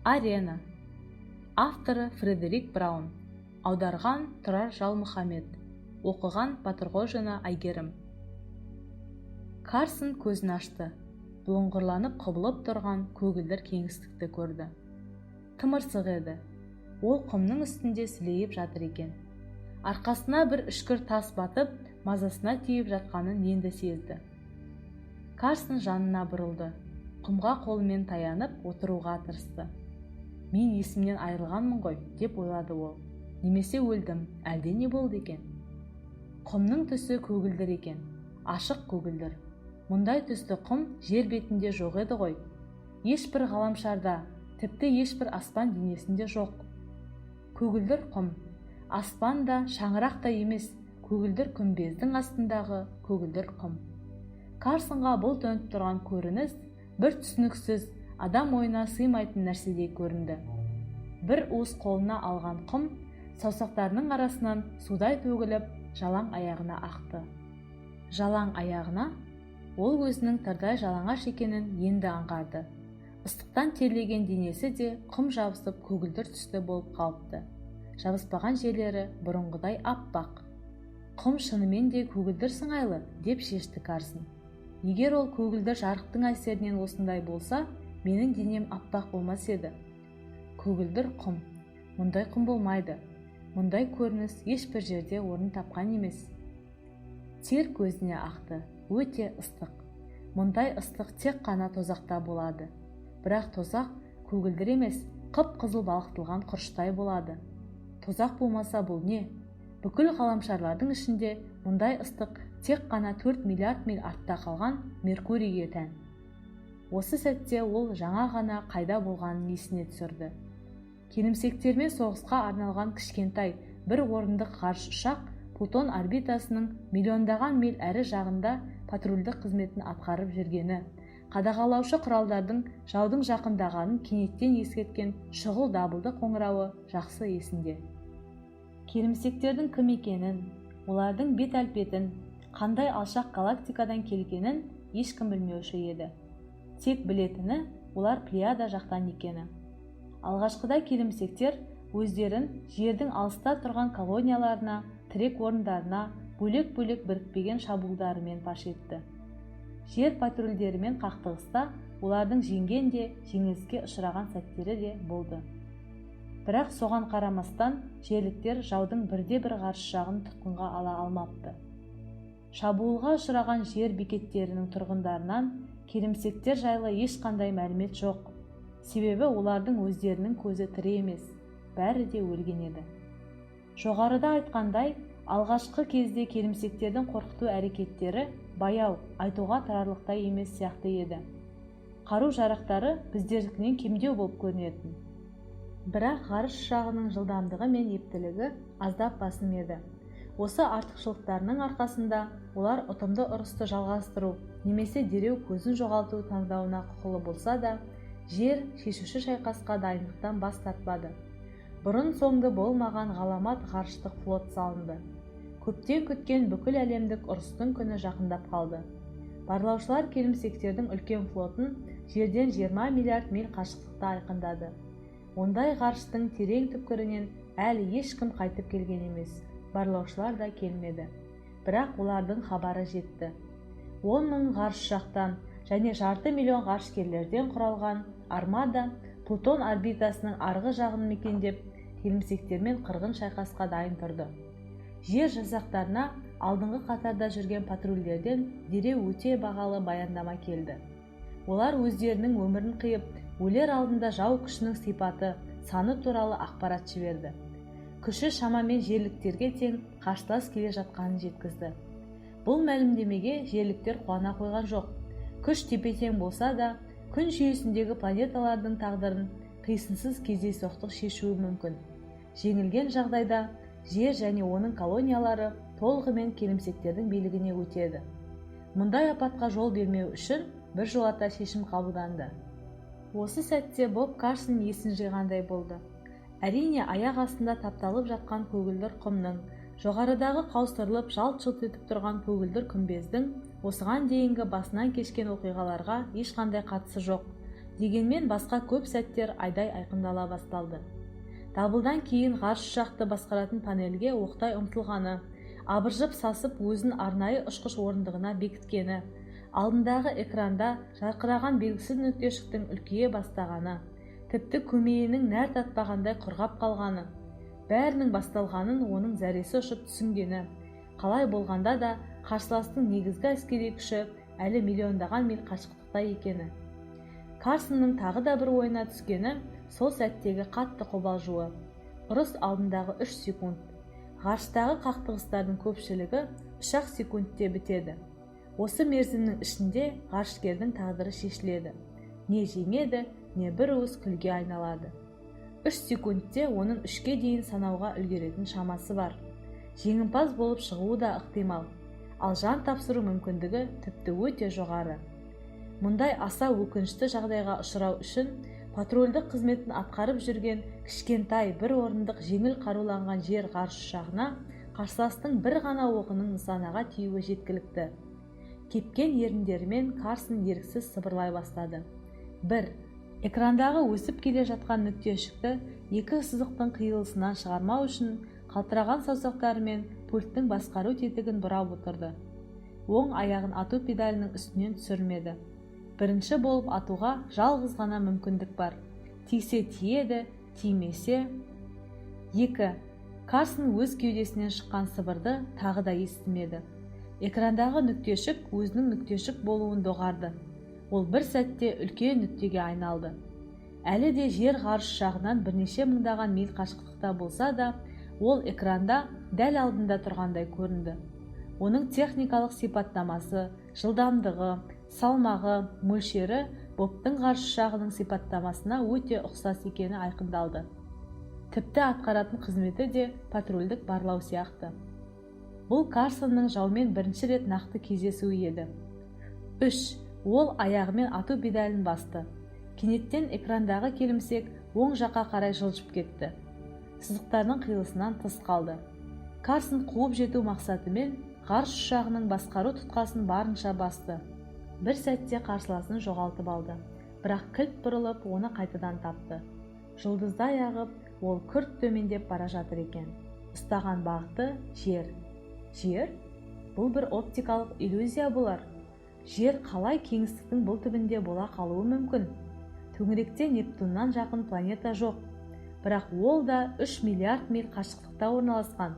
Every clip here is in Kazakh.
Арена. Авторы Фредерик Браун. Аударған Тұрар Жалмұхамед. Оқыған Батырғожина Айгерім. Карсон көзін ашты. Бұлыңғырланып құбылып тұрған көгілдір кеңістікті көрді. Тымырсық еді. Ол құмның үстінде сілейіп жатыр екен. Арқасына бір үшкір тас батып, мазасына тиіп жатқанын енді сезді. Карсон жанына бұрылды. Құмға қолымен таянып отыруға тырысты. Мен есімнен айырылғанмын ғой, деп ойлады ол. Немесе өлдім, әлде не болды екен? Құмның түсі көгілдір екен, ашық көгілдір. Мұндай түсті құм жер бетінде жоқ еді ғой. Ешбір ғаламшарда, тіпті ешбір аспан денесінде жоқ. Көгілдір құм, аспан да, шаңырақ та емес, көгілдір күмбездің астындағы көгілдір құм. Карсонға бұл төніп тұрған көрініс бір түсініксіз, адам ойына сыймайтын нәрседей көрінді. Бір уыс қолына алған құм саусақтарының арасынан судай төгіліп, жалаң аяғына ақты. Жалаң аяғына? Ол өзінің тырдай жалаңаш екенін енді аңғарды. Ыстықтан терлеген денесі де құм жабысып көгілдір түсті болып қалыпты. Жабыспаған жерлері бұрынғыдай аппақ. Құм шынымен де көгілдір сыңайлы, деп шешті Карсон. Егер ол көгілдір жарықтың әсерінен осындай болса, менің денем аппақ болмас еді. Көгілдір құм. Мұндай құм болмайды. Мұндай көрініс ешбір жерде орын тапқан емес. Тер көзіне ақты. Өте ыстық. Мұндай ыстық тек қана тозақта болады. Бірақ тозақ көгілдір емес, қып-қызыл балқытылған құрыштай болады. Тозақ болмаса бұл не? Бүкіл ғаламшарлардың ішінде мұндай ыстық тек қана 4 миллиард миль артта қалған Меркурийге тән. Осы сәтте ол жаңа ғана қайда болғанын есіне түсірді. Келімсектермен соғысқа арналған кішкентай бір орындық ғарыш ұшақ Плутон орбитасының миллиондаған миль әрі жағында патрульдік қызметін атқарып жүргені, қадағалаушы құралдардың жаудың жақындағанын кенеттен ескерткен шұғыл дабылды қоңырауы жақсы есінде. Келімсектердің кім екенін, олардың бет әлпетін, қандай алшақ галактикадан келгенін ешкім білмеуші еді. Тек білетіні олар Плеяда жақтан екені. Алғашқыда келімсектер өздерін жердің алыста тұрған колонияларына, тірек орындарына бөлек-бөлек бірікпеген шабуылдарымен паш етті. Жер патрульдерімен қақтығыста олардың жеңген де, жеңіліске ұшыраған сәттері де болды. Бірақ соған қарамастан жерліктер жаудың бірде-бір ғарыш ұшағын тұтқынға ала алмапты. Шабуылға ұшыраған жер бекеттерінің тұрғындарынан келімсектер жайлы ешқандай мәлімет жоқ. Себебі олардың өздерінің көзі тірі емес, бәрі де өлген еді. Жоғарыда айтқандай, алғашқы кезде келімсектердің қорқыту әрекеттері баяу, айтуға тұрарлықтай емес сияқты еді. Қару-жарақтары біздердікінен кемдеу болып көрінетін. Бірақ ғарыш ұшағының жылдамдығы мен ептілігі аздап басым еді. Осы артықшылықтарының арқасында олар ұтымды ұрысты жалғастыру немесе дереу көзін жоғалту таңдауына құқылы болса да, жер шешуші шайқасқа дайындықтан бас тартпады. Бұрын соңды болмаған ғаламат ғарыштық флот салынды. Көптен күткен бүкіл әлемдік ұрыстың күні жақындап қалды. Барлаушылар келімсектердің үлкен флотын жерден 20 миллиард миль қашықтықта айқындады. Ондай ғарыштың терең түпкірінен әлі ешкім қайтып келген емес. Барлаушылар да келмеді. Бірақ олардың хабары жетті. 10 мың ғарыш ұшақтан және 2,5 миллион ғарышкерлерден құралған армада Плутон орбитасының арғы жағын мекендеп, келімсектермен қырғын шайқасқа дайын тұрды. Жер жасақтарына алдыңғы қатарда жүрген патрульдерден дереу өте бағалы баяндама келді. Олар өздерінің өмірін қиып, өлер алдында жау күшінің сипаты, саны туралы ақпарат жіберді. Күші шамамен жерліктерге тең қарсылас келе жатқанын жеткізді. Бұл мәлімдемеге жерліктер қуана қойған жоқ. Күш тепе-тең болса да, күн жүйесіндегі планеталардың тағдырын қисынсыз кездейсоқтық шешуі мүмкін. Жеңілген жағдайда жер және оның колониялары толығымен келімсектердің билігіне өтеді. Мұндай апатқа жол бермеу үшін біржолата шешім қабылданды. Осы сәтте Боб Карсон есін жиғандай болды. Әрине, аяқ астында тапталып жатқан көгілдір құмның, жоғарыдағы қаусырылып жалт-жұлт етіп тұрған көгілдір күмбездің осыған дейінгі басынан кешкен оқиғаларға ешқандай қатысы жоқ. Дегенмен басқа көп сәттер айдай айқындала басталды. Дабылдан кейін ғарыш ұшақты басқаратын панельге оқтай ұмтылғаны, абыржып сасып өзін арнайы ұшқыш орындығына бекіткені, алдындағы экранда жарқыраған белгісіз нүктешіктің үлкейе бастағаны, тіпті көмейінің нәр татпағандай құрғап қалғаны, бәрінің басталғанын оның зәресі ұшып түсінгені, қалай болғанда да қарсыластың негізгі әскери күші әлі миллиондаған миль қашықтықта екені. Карсонның тағы да бір ойына түскені сол сәттегі қатты қобалжуы. Ұрыс алдындағы 3 секунд. Ғарыштағы қақтығыстардың көпшілігі 3 секундте бітеді. Осы мерзімнің ішінде ғарышкердің тағдыры шешіледі. Не жеңеді, не бір уыс күлге айналады. 3 секундте оның 3-ке дейін санауға үлгеретін шамасы бар. Жеңімпаз болып шығуы да ықтимал, ал жан тапсыру мүмкіндігі тіпті өте жоғары. Мұндай аса өкінішті жағдайға ұшырау үшін патрульдік қызметін атқарып жүрген кішкентай бір орындық жеңіл қаруланған жер ғарыш ұшағына қарсыластың бір ғана оғының нысанаға тиюі жеткілікті. Кепкен еріндерімен Карсон еріксіз сыбырлай бастады. 1. Экрандағы өсіп келе жатқан нүктешікті 2 сызықтың қиылысынан шығармау үшін қалтыраған саусақтарымен пульттің басқару тетігін бұрап отырды. Оң аяғын ату педалінің үстінен түсірмеді. Бірінші болып атуға жалғыз ғана мүмкіндік бар. Тисе тиеді, тимесе. 2. Карсон өз кеудесінен шыққан сыбырды тағы да естімеді. Экрандағы нүктешік өзінің нүктешік болуын доғарды. Ол бір сәтте үлкен нүктеге айналды. Әлі де жер ғарыш ұшағынан бірнеше мыңдаған миль қашықтықта болса да, ол экранда дәл алдында тұрғандай көрінді. Оның техникалық сипаттамасы, жылдамдығы, салмағы, мөлшері Бобтың ғарыш ұшағының сипаттамасына өте ұқсас екені айқындалды. Тіпті атқаратын қызметі де патрульдік барлау сияқты. Бұл Карсонның жаумен бірінші рет нақты кездесуі еді. 3. Ол аяғымен ату педалін басты. Кенеттен экрандағы келімсек оң жаққа қарай жылжып кетті. Сызықтардың қиылысынан тыс қалды. Карсон қуып жету мақсатымен ғарыш ұшағының басқару тұтқасын барынша басты. Бір сәтте қарсыласын жоғалтып алды. Бірақ кілт бұрылып, оны қайтадан тапты. Жұлдыздай ағып, ол күрт төмендеп бара жатыр екен. Ұстаған бағыты жер. Жер? Бұл бір оптикалық иллюзия болар. Жер қалай кеңістіктің бұл түбінде бола қалуы мүмкін? Төңіректе Нептуннан жақын планета жоқ. Бірақ ол да 3 миллиард миль қашықтықта орналасқан.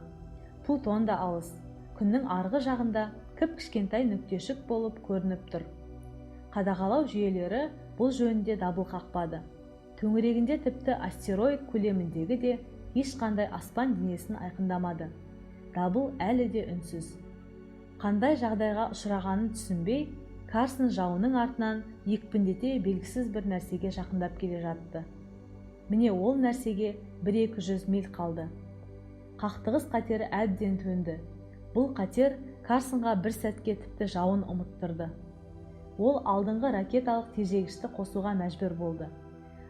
Плутон да алыс. Күннің арғы жағында кіп-кішкентай нүктешік болып көрініп тұр. Қадағалау жүйелері бұл жөнінде дабыл қақпады. Төңірегінде тіпті астероид көлеміндегі де ешқандай аспан денесін айқындамады. Дабыл әлі де үнсіз. Қандай жағдайға ұшырағанын түсінбей, Карсон жауының артынан екпіндете белгісіз бір нәрсеге жақындап келе жатты. Міне ол нәрсеге 1-200 миль қалды. Қақтығыс қатері әбден төнді. Бұл қатер Карсонға бір сәтке тіпті жауын ұмыттырды. Ол алдыңғы ракеталық тежегішті қосуға мәжбүр болды.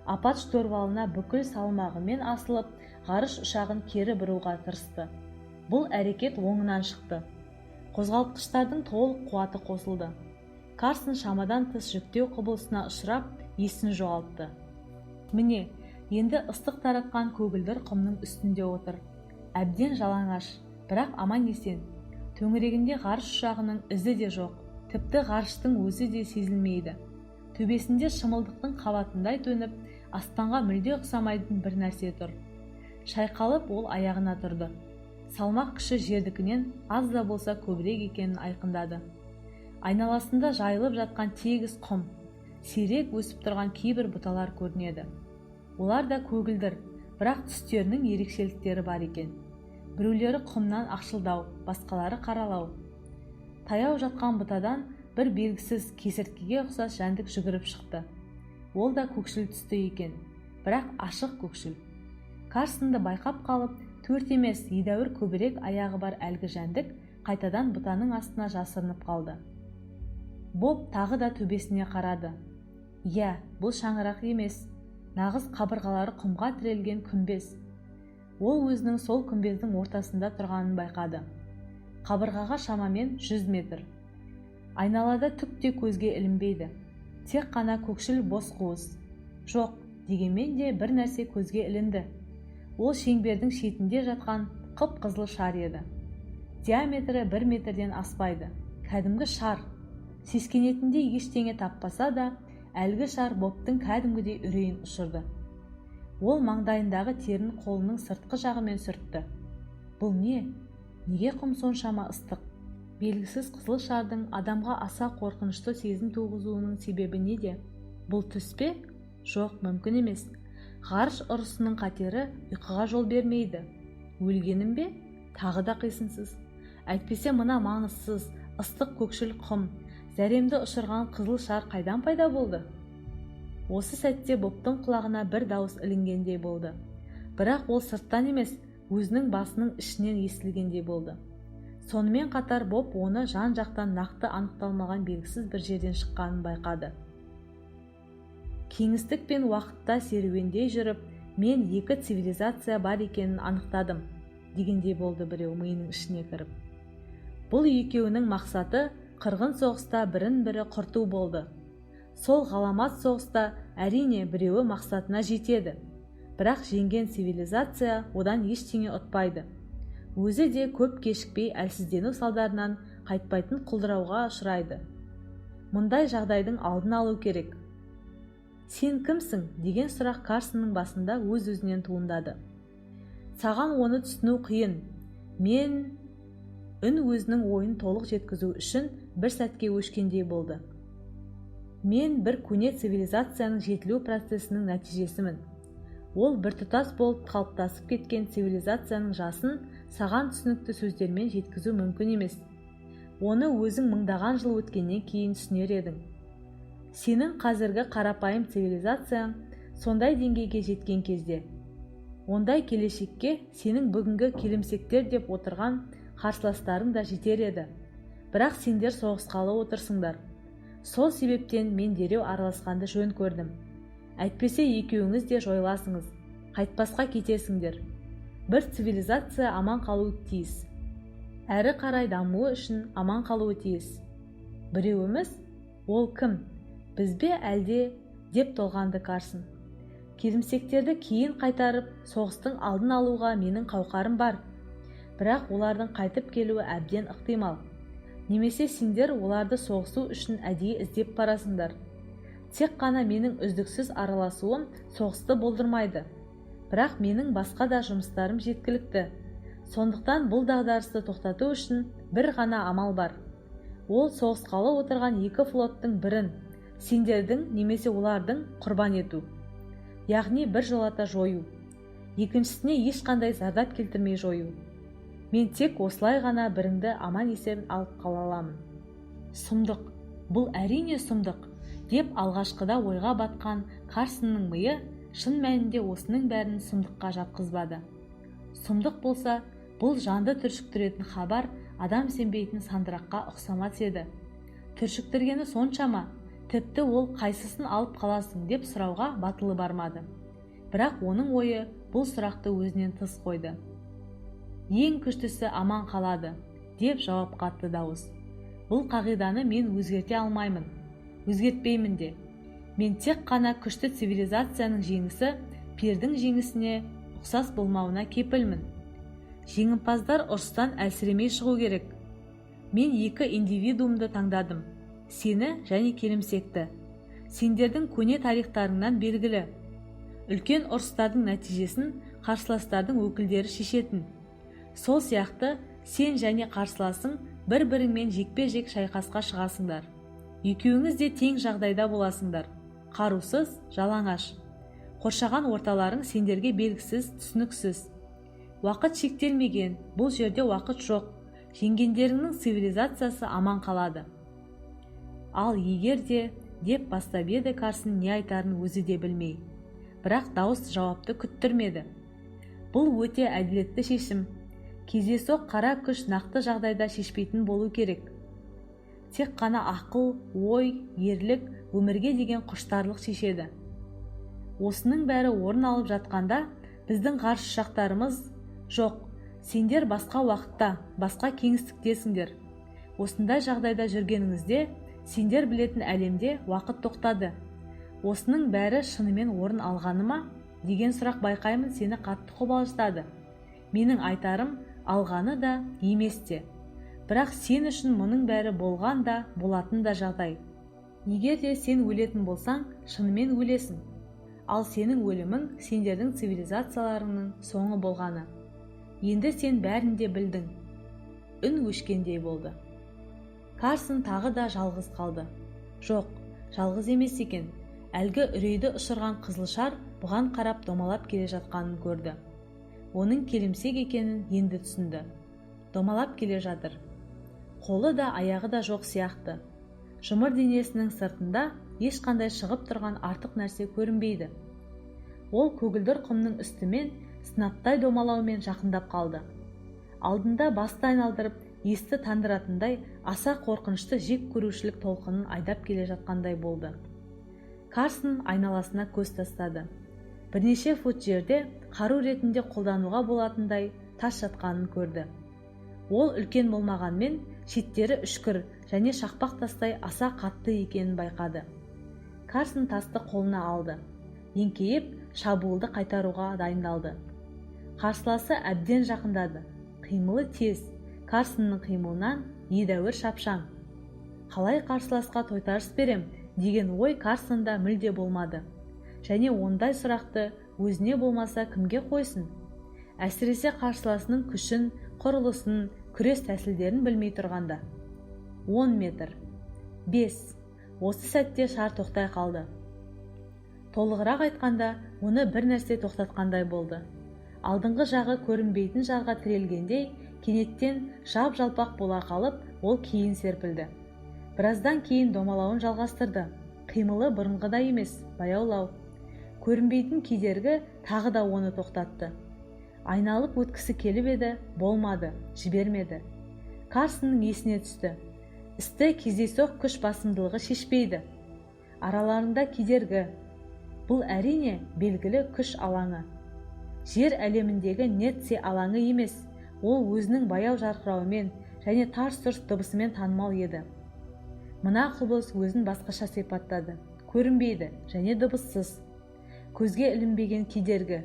Апат штурвалына бүкіл салмағымен асылып, ғарыш ұшағын кері бұруға тырысты. Бұл әрекет оңынан шықты. Қозғалтқыштардың толық қуаты қосылды. Карсон шамадан тыс жүктеу құбылысына ұшырап, есін жоғалтты. Міне, енді ыстық таратқан көгілдір құмның үстінде отыр. Әбден жалаңаш, бірақ аман есен. Төңірегінде ғарыш ұшағының ізі де жоқ, тіпті ғарыштың өзі де сезілмейді. Төбесінде шымылдықтың қабатындай төніп, аспанға мүлде ұқсамайтын бір нәрсе тұр. Шайқалып ол аяғына тұрды. Салмақ күші жердікінен аз да болса көбірек екенін айқындады. Айналасында жайылып жатқан тегіс құм, сирек өсіп тұрған кейбір бұталар көрінеді. Олар да көгілдір, бірақ түстерінің ерекшеліктері бар екен. Біреулері құмнан ақшылдау, басқалары қаралау. Таяу жатқан бұтадан бір белгісіз кесірткеге ұқсас жәндік жүгіріп шықты. Ол да көкшіл түсті екен, бірақ ашық көкшіл. Карсонды байқап қалып, 4 емес, едәуір көбірек аяғы бар әлгі жәндік қайтадан бұтаның астына жасырынып қалды. Боб тағы да төбесіне қарады. Иә, бұл шаңырақ емес, нағыз қабырғалары құмға тірелген күмбез. Ол өзінің сол күмбездің ортасында тұрғанын байқады. Қабырғаға шамамен 100 метр. Айналада түк те көзге ілінбейді. Тек қана көкшіл бос қуыс, Жоқ, дегенмен де бір нәрсе көзге ілінді. Ол шеңбердің шетінде жатқан қып-қызыл шар еді. Диаметрі 1 метрден аспайды. Кәдімгі шар. Сескенетіндей ештеңе таппаса да, әлгі шар Бобтың кәдімгідей үрейін ұшырды. Ол маңдайындағы терін қолының сыртқы жағымен сүртті. Бұл не? Неге құм соншама ыстық? Белгісіз қызыл шардың адамға аса қорқынышты сезім туғызуының себебі неде? Бұл түс пе? Жоқ, мүмкін емес. Ғарыш ұрысының қатері ұйқыға жол бермейді. Өлгенім бе? Тағы да қисынсыз. Әйтпесе мына маңызсыз, ыстық көкшіл құм, зәремді ұшырған қызыл шар қайдан пайда болды? Осы сәтте Бобтың құлағына бір дауыс ілінгендей болды. Бірақ ол сырттан емес, өзінің басының ішінен естілгендей болды. Сонымен қатар Боб оны жан-жақтан нақты анықталмаған белгісіз бір жерден шыққанын байқады. Кеңістік пен уақытта серуендей жүріп, мен екі цивилизация бар екенін анықтадым, дегендей болды біреу миының ішіне кіріп. Бұл екеуінің мақсаты қырғын соғыста бірін-бірі құрту болды. Сол ғаламат соғыста әрине біреуі мақсатына жетеді. Бірақ жеңген цивилизация одан ештеңе ұтпайды. Өзі де көп кешікпей әлсіздену салдарынан қайтпайтын құлдырауға ұшырайды. Мұндай жағдайдың алдын алу керек. Сен кімсің? Деген сұрақ Карсонның басында өз-өзінен туындады. Саған оны түсіну қиын. Мен... Үн өзінің ойын толық жеткізу үшін бір сәтке өшкендей болды. Мен бір көне цивилизацияның жетілу процесінің нәтижесімін. Ол біртұтас болып қалыптасып кеткен цивилизацияның жасын саған түсінікті сөздермен жеткізу мүмкін емес. Оны өзің мыңдаған жыл өткеннен кейін түсінер едің. Сенің қазіргі қарапайым цивилизацияң сондай деңгейге жеткен кезде, ондай келешекке сенің бүгінгі келімсектер деп отырған қарсыластарың да жетер еді. Бірақ сендер соғысқалы отырсыңдар. Сол себептен мен дереу араласқанды жөн көрдім. Әйтпесе екеуіңіз де жойыласыңыз, қайтпасқа кетесіңдер. Бір цивилизация аман қалуы тиіс. Әрі қарай дамуы үшін аман қалуы тиіс. Біреуіміз? Ол кім? Біз бе әлде? Деп толғанды Карсон. Келімсектерді кейін қайтарып, соғыстың алдын алуға менің қауқарым бар. Бірақ олардың қайтып келуі әбден ықтимал. Немесе сендер оларды соғысу үшін әдейі іздеп барасыңдар. Тек қана менің үздіксіз араласуым соғысты болдырмайды. Бірақ менің басқа да жұмыстарым жеткілікті. Сондықтан бұл дағдарысты тоқтату үшін бір ғана амал бар. Ол соғысқалы отырған екі флоттың бірін, сендердің немесе олардың құрбан ету. Яғни бір жолата жою. Екіншісіне ешқандай зардап келтірмей жою. Мен тек осылай ғана біріңді аман есен алып қала аламын. Сұмдық, бұл әрине сұмдық, деп алғашқыда ойға батқан Карсонның миы шын мәнінде осының бәрін сұмдыққа жатқызбады. Сұмдық болса, бұл жанды түршіктіретін хабар адам сенбейтін сандыраққа ұқсамас еді. Түршіктіргені соншама, тіпті ол қайсысын алып қаласың деп сұрауға батылы бармады. Бірақ оның ойы бұл сұрақты өзінен тыс қойды. Ең күштісі аман қалады, деп жауап қатты дауыс. Бұл қағиданы мен өзгерте алмаймын, өзгертпеймін де. Мен тек қана күшті цивилизацияның жеңісі пердің жеңісіне ұқсас болмауына кепілмін. Жеңімпаздар ұрыстан әлсіремей шығу керек. Мен екі индивидуумды таңдадым, сені және келімсекті. Сендердің көне тарихтарыңнан белгілі. Үлкен ұрыстардың нәтижесін қарсыластардың өкілдері шешетін. Сол сияқты сен және қарсыласың бір-біріңмен жекпе-жек шайқасқа шығасыңдар. Екеуіңіз де тең жағдайда боласыңдар. Қарусыз, жалаңаш. Қоршаған орталарың сендерге белгісіз, түсініксіз. Уақыт шектелмеген, бұл жерде уақыт жоқ. Жеңгендеріңнің цивилизациясы аман қалады. Ал егер де, деп бастап еді Карсон не айтарын өзі де білмей. Бірақ дауыс жауапты күттірмеді. Бұл өте әділетті шешім. Кездейсоқ қара күш нақты жағдайда шешпейтін болу керек. Тек қана ақыл, ой, ерлік, өмірге деген құштарлық шешеді. Осының бәрі орын алып жатқанда, біздің ғарыш ұшақтарымыз жоқ. Сендер басқа уақытта, басқа кеңістіктесіңдер. Осындай жағдайда жүргеніңізде, сендер білетін әлемде уақыт тоқтады. осының бәрі шынымен орын алғаны ма деген сұрақ байқаймын сені қатты қобалжытады. Менің айтарым алғаны да емес те. Бірақ сен үшін мұның бәрі болған да болатын да жағдай. Егер де сен өлетін болсаң, шынымен өлесің. Ал сенің өлімің сендердің цивилизацияларының соңы болғаны. Енді сен бәрін де білдің. Үн өшкендей болды. Карсон тағы да жалғыз қалды. Жоқ, жалғыз емес екен. Әлгі үрейді ұшырған қызылшар бұған қарап домалап келе жатқанын көрді. Оның келімсек екенін енді түсінді. Домалап келе жатыр. Қолы да аяғы да жоқ сияқты. Жұмыр денесінің сыртында ешқандай шығып тұрған артық нәрсе көрінбейді. Ол көгілдір құмның үстімен сынаптай домалаумен жақындап қалды. Алдында басты айналдырып, есті тандыратындай аса қорқынышты жек көрушілік толқынын айдап келе жатқандай болды. Карсон айналасына көз тастады. Бірнеше фут жерде қару ретінде қолдануға болатындай тас жатқанын көрді. Ол үлкен болмағанмен шеттері үшкір және шақпақ тастай аса қатты екенін байқады. Карсон тасты қолына алды. Еңкейіп, шабуылды қайтаруға дайындалды. Қарсыласы әбден жақындады. Қимылы тез. Карсонның қимылынан едәуір шапшаң. Қалай қарсыласқа тойтарыс берем деген ой Карсонда мүлде болмады. Және ондай сұрақты өзіне болмаса кімге қойсын? Әсіресе қарсыласының күшін, құрылысын, күрес тәсілдерін білмей тұрғанда. 10 метр. 5. Осы сәтте шар тоқтай қалды. Толығырақ айтқанда, оны бір нәрсе тоқтатқандай болды. Алдыңғы жағы көрінбейтін жарға тірелгендей, кенеттен жап-жалпақ бола қалып, ол кейін серпілді. Біраздан кейін домалауын жалғастырды. Қимылы бұрынғыдай емес, баяулау. Көрінбейтін кедергі тағы да оны тоқтатты. Айналып өткісі келіп еді, болмады, жібермеді. Карсонның есіне түсті. Істі кездейсоқ күш басымдылығы шешпейді. Араларында кедергі. Бұл әрине белгілі күш алаңы. Жер әлеміндегі Нетсе алаңы емес, ол өзінің баяу жарқырауымен және тарс-тұрс дыбысымен танымал еді. Мына құбылыс өзін басқаша сипаттады. Көрінбейді және дыбыссыз. Көзге ілінбеген кедергі,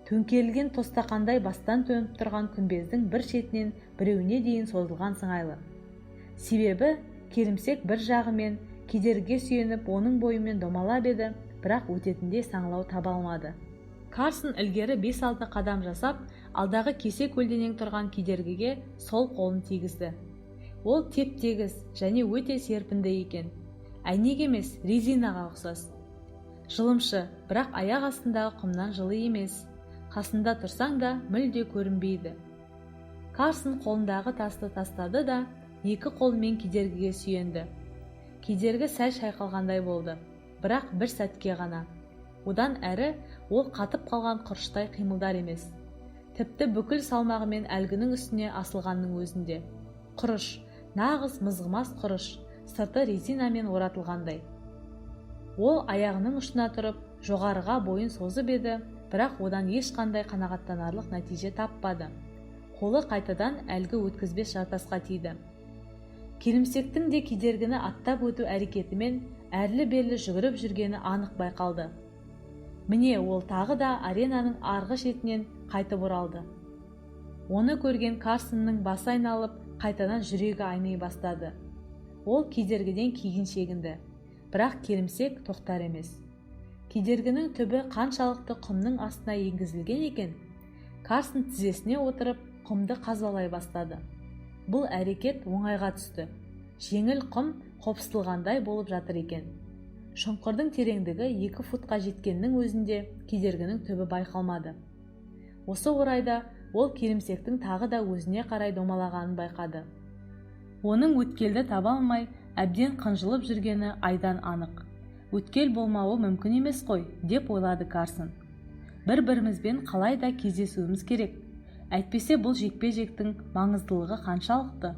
төңкерілген тостақандай бастан төніп тұрған күмбездің бір шетінен біреуіне дейін созылған сыңайлы. Себебі келімсек бір жағымен кедергіге сүйеніп оның бойымен домалап еді, бірақ өтетіндей саңылау таба алмады. Карсон ілгері 5-6 қадам жасап, алдағы кесе көлденең тұрған кедергіге сол қолын тигізді. Ол теп-тегіс және өте серпінді екен. Әйнек емес, резинаға ұқсас. Жылымшы, бірақ аяқ астындағы құмнан жылы емес. Қасында тұрсаң да мүлде көрінбейді. Карсон қолындағы тасты тастады да, екі қолымен кедергіге сүйенді. Кедергі сәл шайқалғандай болды, бірақ бір сәтке ғана. Одан әрі ол қатып қалған құрыштай қимылдар емес. Тіпті бүкіл салмағымен әлгінің үстіне асылғанның өзінде. Құрыш, нағыз мызғымас құрыш, сырты резинамен оратылғандай. Ол аяғының ұшына тұрып, жоғарыға бойын созып еді, бірақ одан ешқандай қанағаттанарлық нәтиже таппады. Қолы қайтадан әлгі өткізбес жартасқа тиді. Келімсектің де кедергіні аттап өту әрекетімен әрлі-берлі жүгіріп жүргені анық байқалды. Міне ол тағы да аренаның арғы шетінен қайтып оралды. Оны көрген Карсонның басы айналып, қайтадан жүрегі айный бастады. Ол кедергіден кейін шегінді, бірақ келімсек тоқтар емес. Кедергінің түбі қаншалықты құмның астына енгізілген екен. Карсон тізесіне отырып, құмды қазбалай бастады. Бұл әрекет оңайға түсті. Жеңіл құм қопсылғандай болып жатыр екен. Шұңқырдың тереңдігі 2 футқа жеткеннің өзінде кедергінің түбі байқалмады. Осы орайда ол келімсектің тағы да өзіне қарай домалағанын байқады. Оның өткелді таба алмай, әбден қынжылып жүргені айдан анық. Өткел болмауы мүмкін емес қой, деп ойлады Карсон. Бір-бірімізбен қалай да кездесуіміз керек. Әйтпесе бұл жекпе-жектің маңыздылығы қаншалықты.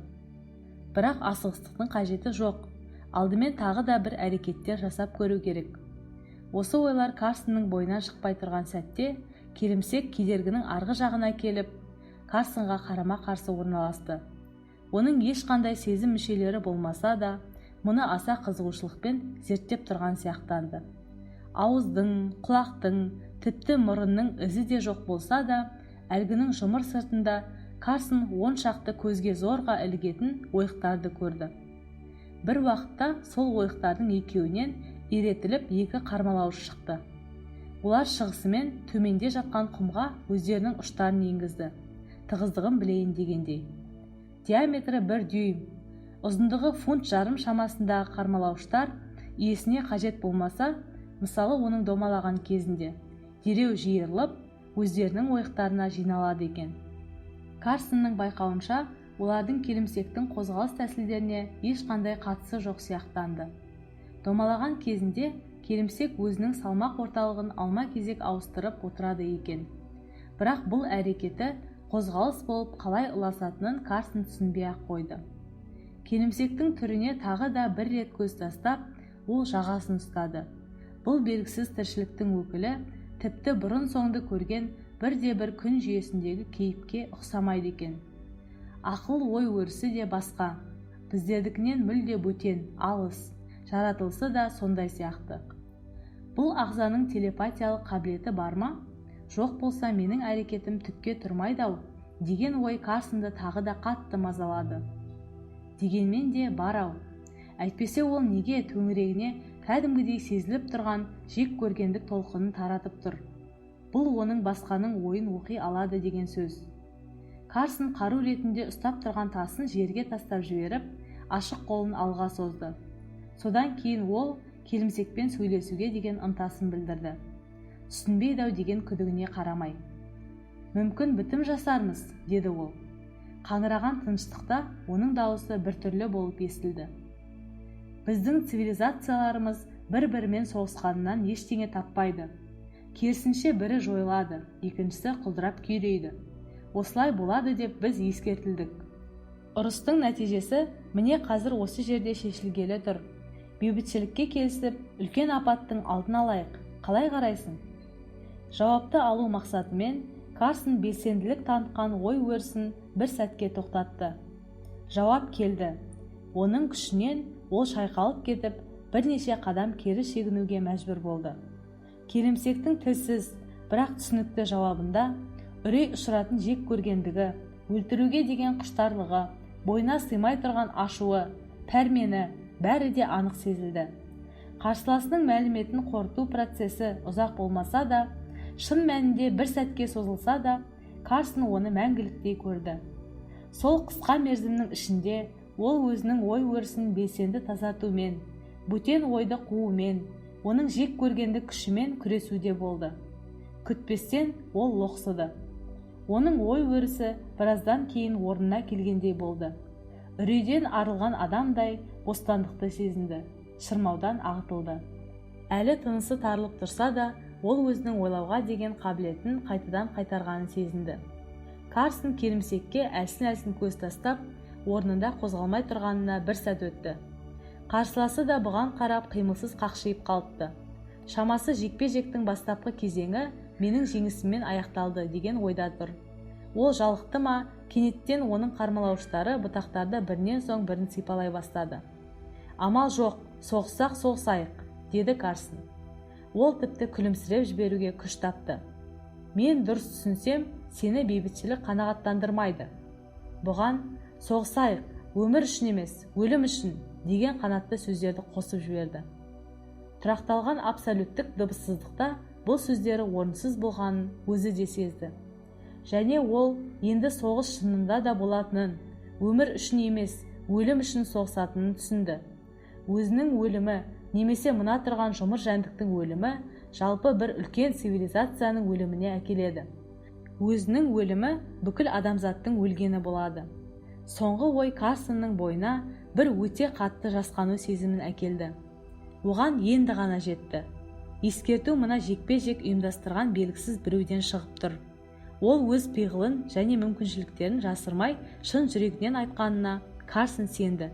Бірақ асығыстықтың қажеті жоқ. Алдымен тағы да бір әрекеттер жасап көру керек. Осы ойлар Карсонның бойынан шықпай тұрған сәтте, келімсек кедергінің арғы жағына келіп, Карсонға қарама-қарсы орналасты. Оның ешқандай сезім мүшелері болмаса да, мұны аса қызығушылықпен зерттеп тұрған сияқтанды. ауыздың, құлақтың, тіпті мұрынның ізі де жоқ болса да, әлгінің жұмыр сыртында Карсон 10 шақты көзге зорға ілігетін ойықтарды көрді. Бір уақытта сол ойықтардың екеуінен иретіліп екі қармалаушы шықты. Олар шығысымен төменде жатқан құмға өздерінің ұштарын енгізді, тығыздығын білейін дегендей. Диаметрі 1 дюйм, ұзындығы фунт жарым шамасындағы қармалауыштар иесіне қажет болмаса, мысалы оның домалаған кезінде, дереу жиырылып, өздерінің ойықтарына жиналады екен. Карсонның байқауынша, олардың келімсектің қозғалыс тәсілдеріне ешқандай қатысы жоқ сияқтанды. Домалаған кезінде келімсек өзінің салмақ орталығын алма-кезек ауыстырып отырады екен. Бірақ бұл әрекеті қозғалыс болып қалай ұласатынын Карсон түсінбей-ақ қойды. Келімсектің түріне тағы да бір рет көз тастап, ол жағасын ұстады. Бұл белгісіз тіршіліктің өкілі тіпті бұрын соңды көрген бірде-бір күн жүйесіндегі кейіпке ұқсамайды екен. Ақыл ой өрісі де басқа, біздердікінен мүлде бөтен, алыс, жаратылысы да сондай сияқты. Бұл ағзаның телепатиялық қабілеті бар ма? Жоқ болса менің әрекетім түкке тұрмайды-ау, деген ой Карсонды тағы да қатты мазалады. Дегенмен де бар-ау. Әйтпесе ол неге төңірегіне кәдімгідей сезіліп тұрған жек көргендік толқынын таратып тұр? Бұл оның басқаның ойын оқи алады деген сөз. Карсон қару ретінде ұстап тұрған тасын жерге тастап жіберіп, ашық қолын алға созды. Содан кейін ол келімсекпен сөйлесуге деген ынтасын білдірді. Түсінбейді-ау деген күдігіне қарамай. Мүмкін бітім жасармыз, деді ол. Қаңыраған тыныштықта оның дауысы біртүрлі болып естілді. Біздің цивилизацияларымыз бір-бірімен соғысқанынан ештеңе таппайды. Керісінше бірі жойылады, екіншісі құлдырап күйрейді. Осылай болады деп біз ескертілдік. Ұрыстың нәтижесі міне қазір осы жерде шешілгелі тұр. Бейбітшілікке келісіп, үлкен апаттың алдын алайық. Қалай қарайсың? Жауапты алу мақсатымен Карсон белсенділік танытқан ой өрісін бір сәтке тоқтатты. Жауап келді. Оның күшінен ол шайқалып кетіп, бірнеше қадам кері шегінуге мәжбүр болды. Келімсектің тілсіз, бірақ түсінікті жауабында үрей ұшыратын жек көргендігі, өлтіруге деген құштарлығы, бойына сыймай тұрған ашуы, пәрмені бәрі де анық сезілді. Қарсыласының мәліметін қорыту процесі ұзақ болмаса да, шын мәнінде бір сәтке созылса да, Карсон оны мәңгіліктей көрді. Сол қысқа мерзімнің ішінде ол өзінің ой өрісін белсенді тазартумен, бөтен ойды қуумен, оның жек көргенді күшімен күресуде болды. Күтпестен ол лоқсыды. Оның ой өрісі біраздан кейін орнына келгендей болды. Үрейден арылған адамдай бостандықты сезінді, шырмаудан ағытылды. Әлі тынысы тарылып тұрса да, ол өзінің ойлауға деген қабілетін қайтадан қайтарғанын сезінді. Карсон келімсекке әлсін-әлсін көз тастап, орнында қозғалмай тұрғанына бір сәт өтті. Қарсыласы да бұған қарап қимылсыз қақшиып қалыпты. Шамасы жекпе-жектің бастапқы кезеңі менің жеңісіммен аяқталды деген ойда тұр. Ол жалықты ма, кенеттен оның қармалауыштары бұтақтарды бірінен соң бірін сипалай бастады. Амал жоқ, соғыссақ соғысайық, деді Карсон. Ол тіпті күлімсіреп жіберуге күш тапты. Мен дұрыс түсінсем, сені бейбітшілік қанағаттандырмайды. Бұған соғысайық, өмір үшін емес, өлім үшін деген қанатты сөздерді қосып жіберді. Тұрақталған абсолюттік дыбыссыздықта бұл сөздері орынсыз болғанын өзі де сезді. Және ол енді соғыс шынында да болатынын, өмір үшін емес, өлім үшін соғысатынын түсінді. Өзінің өлімі, немесе мына тұрған жұмыр жәндіктің өлімі, жалпы бір үлкен цивилизацияның өліміне әкеледі. Өзінің өлімі бүкіл адамзаттың өлгені болады. Соңғы ой Карсонның бойына бір өте қатты жасқану сезімін әкелді. Оған енді ғана жетті. Ескерту мына жекпе-жек ұйымдастырған белгісіз біреуден шығып тұр. Ол өз пиғылын және мүмкіншіліктерін жасырмай шын жүрегінен айтқанына Карсон сенді.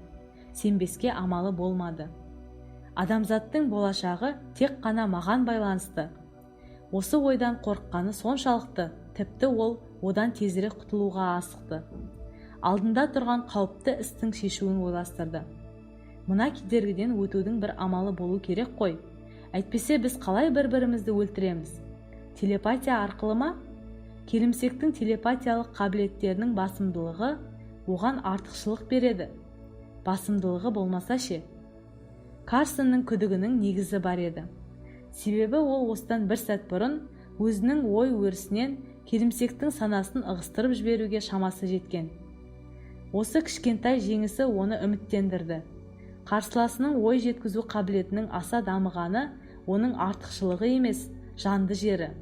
Сенбеске амалы болмады. Адамзаттың болашағы тек қана маған байланысты. Осы ойдан қорыққаны соншалықты, тіпті ол одан тезірек құтылуға асықты. Алдында тұрған қауіпті істің шешуін ойластырды. Мына кедергіден өтудің бір амалы болу керек қой. Әйтпесе біз қалай бір-бірімізді өлтіреміз? Телепатия арқылы ма? Келімсектің телепатиялық қабілеттерінің басымдылығы оған артықшылық береді. Басымдылығы болмаса ше? Карсонның күдігінің негізі бар еді. Себебі ол осыдан бір сәт бұрын өзінің ой өрісінен келімсектің санасын ығыстырып жіберуге шамасы жеткен. Осы кішкентай жеңісі оны үміттендірді. Қарсыласының ой жеткізу қабілетінің аса дамығаны оның артықшылығы емес, жанды жері.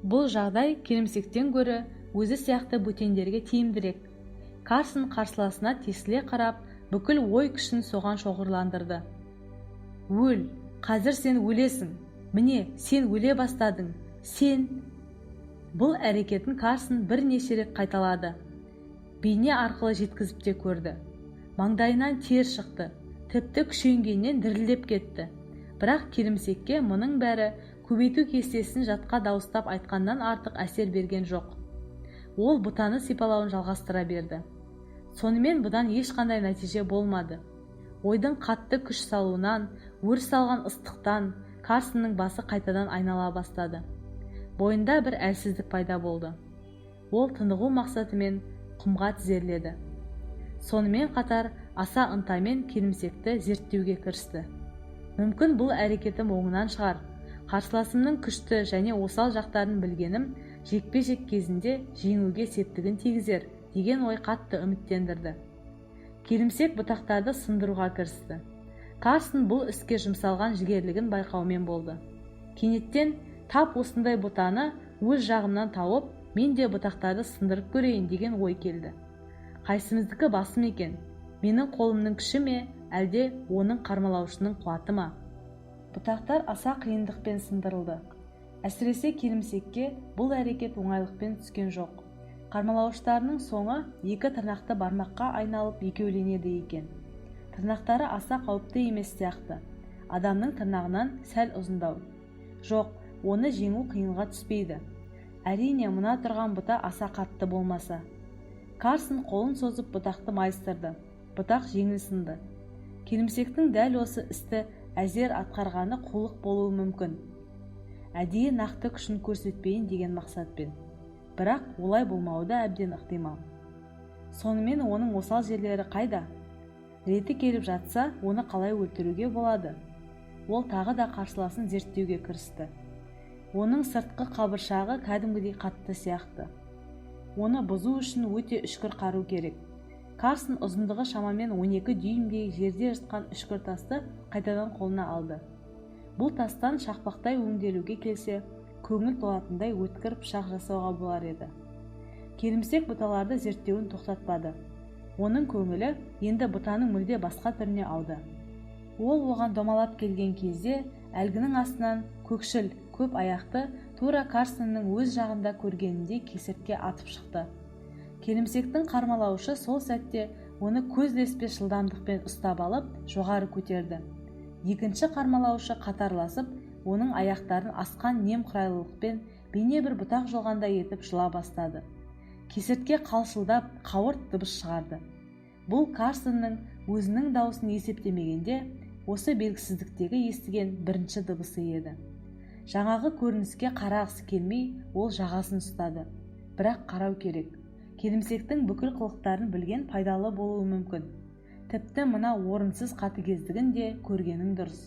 Бұл жағдай келімсектен гөрі өзі сияқты бөтендерге тиімдірек. Карсон қарсыласына тесіле қарап, бүкіл ой күшін соған шоғырландырды. Өл, қазір сен өлесің. Міне, сен өле бастадың. Сен... Бұл әрекетін Карсон бірнеше рет қайталады. Бейне арқылы жеткізіп те көрді. Маңдайынан тер шықты, тіпті күшейгеннен дірілдеп кетті. Бірақ келімсекке мұның бәрі көбейту кестесін жатқа дауыстап айтқаннан артық әсер берген жоқ. Ол бұтаны сипалауын жалғастыра берді. Сонымен бұдан ешқандай нәтиже болмады. Ойдың қатты күш салуынан, өріс алған ыстықтан Карсонның басы қайтадан айнала бастады. Бойында бір әлсіздік пайда болды. Ол тынығу мақсатымен құмға тізерледі. Сонымен қатар аса ынтамен келімсекті зерттеуге кірісті. Мүмкін бұл әрекетім оңынан шығар. Қарсыласымның күшті және осал жақтарын білгенім жекпе-жек кезінде жеңуге септігін тигізер деген ой қатты үміттендірді. Келімсек бұтақтарды сындыруға кірісті. Карсон бұл іске жұмсалған жігерлігін байқаумен болды. Кенеттен тап осындай бұтаны өз жағымнан тауып, мен де бұтақтарды сындырып көрейін деген ой келді. Қайсымыздікі басым екен? Менің қолымның күші ме, әлде оның қармалаушының қуаты ма? Бұтақтар аса қиындықпен сындырылды. Әсіресе келімсекке бұл әрекет оңайлықпен түскен жоқ. Қармалауыштарының соңы екі тырнақты бармаққа айналып екеуленеді екен. Тырнақтары аса қауіпті емес сияқты. Адамның тырнағынан сәл ұзындау. Жоқ, оны жеңу қиынға түспейді. Әрине, мұна тұрған бұта аса қатты болмаса. Карсон қолын созып бұтақты майыстырды. Бұтақ жеңіл сынды. Келімсектің дәл осы істі әзер атқарғаны қулық болуы мүмкін. Әдейі нақты күшін көрсетпейін деген мақсатпен. Бірақ олай болмауы да әбден ықтимал. Сонымен оның осал жерлері қайда? Реті келіп жатса, оны қалай өлтіруге болады? Ол тағы да қарсыласын зерттеуге кірісті. Оның сыртқы қабыршағы кәдімгідей қатты сияқты. Оны бұзу үшін өте үшкір қару керек. Карсон ұзындығы шамамен 12 дюймдей жерде жатқан үшкір тасты қайтадан қолына алды. Бұл тастан шақпақтай өңделуге келсе, көңіл толатындай өткір пышақ жасауға болар еді. Келімсек бұталарды зерттеуін тоқтатпады. Оның көңілі енді бұтаның мүлде басқа түріне ауды. Ол оған домалап келген кезде әлгінің астынан көкшіл, көп аяқты тура Карсонның өз жағында көргенінде кесіртке атып шықты. Келімсектің қармалаушы сол сәтте оны көзлеспес жылдамдықпен ұстап алып, жоғары көтерді. Екінші қармалаушы қатарласып, оның аяқтарын асқан немқұрайлылықпен бейне бір бұтақ жолғандай етіп жыла бастады. Кесіртке қалшылдап, қауырт дыбыс шығарды. Бұл Карсонның өзінің дауысын есептемегенде, осы белгісіздіктегі естіген бірінші дыбысы еді. Жаңағы көрініске қарағысы келмей, ол жағасын ұстады. Бірақ қарау керек. Келімсектің бүкіл қылықтарын білген пайдалы болуы мүмкін. Тіпті мына орынсыз қатыгездігін де көргенің дұрыс.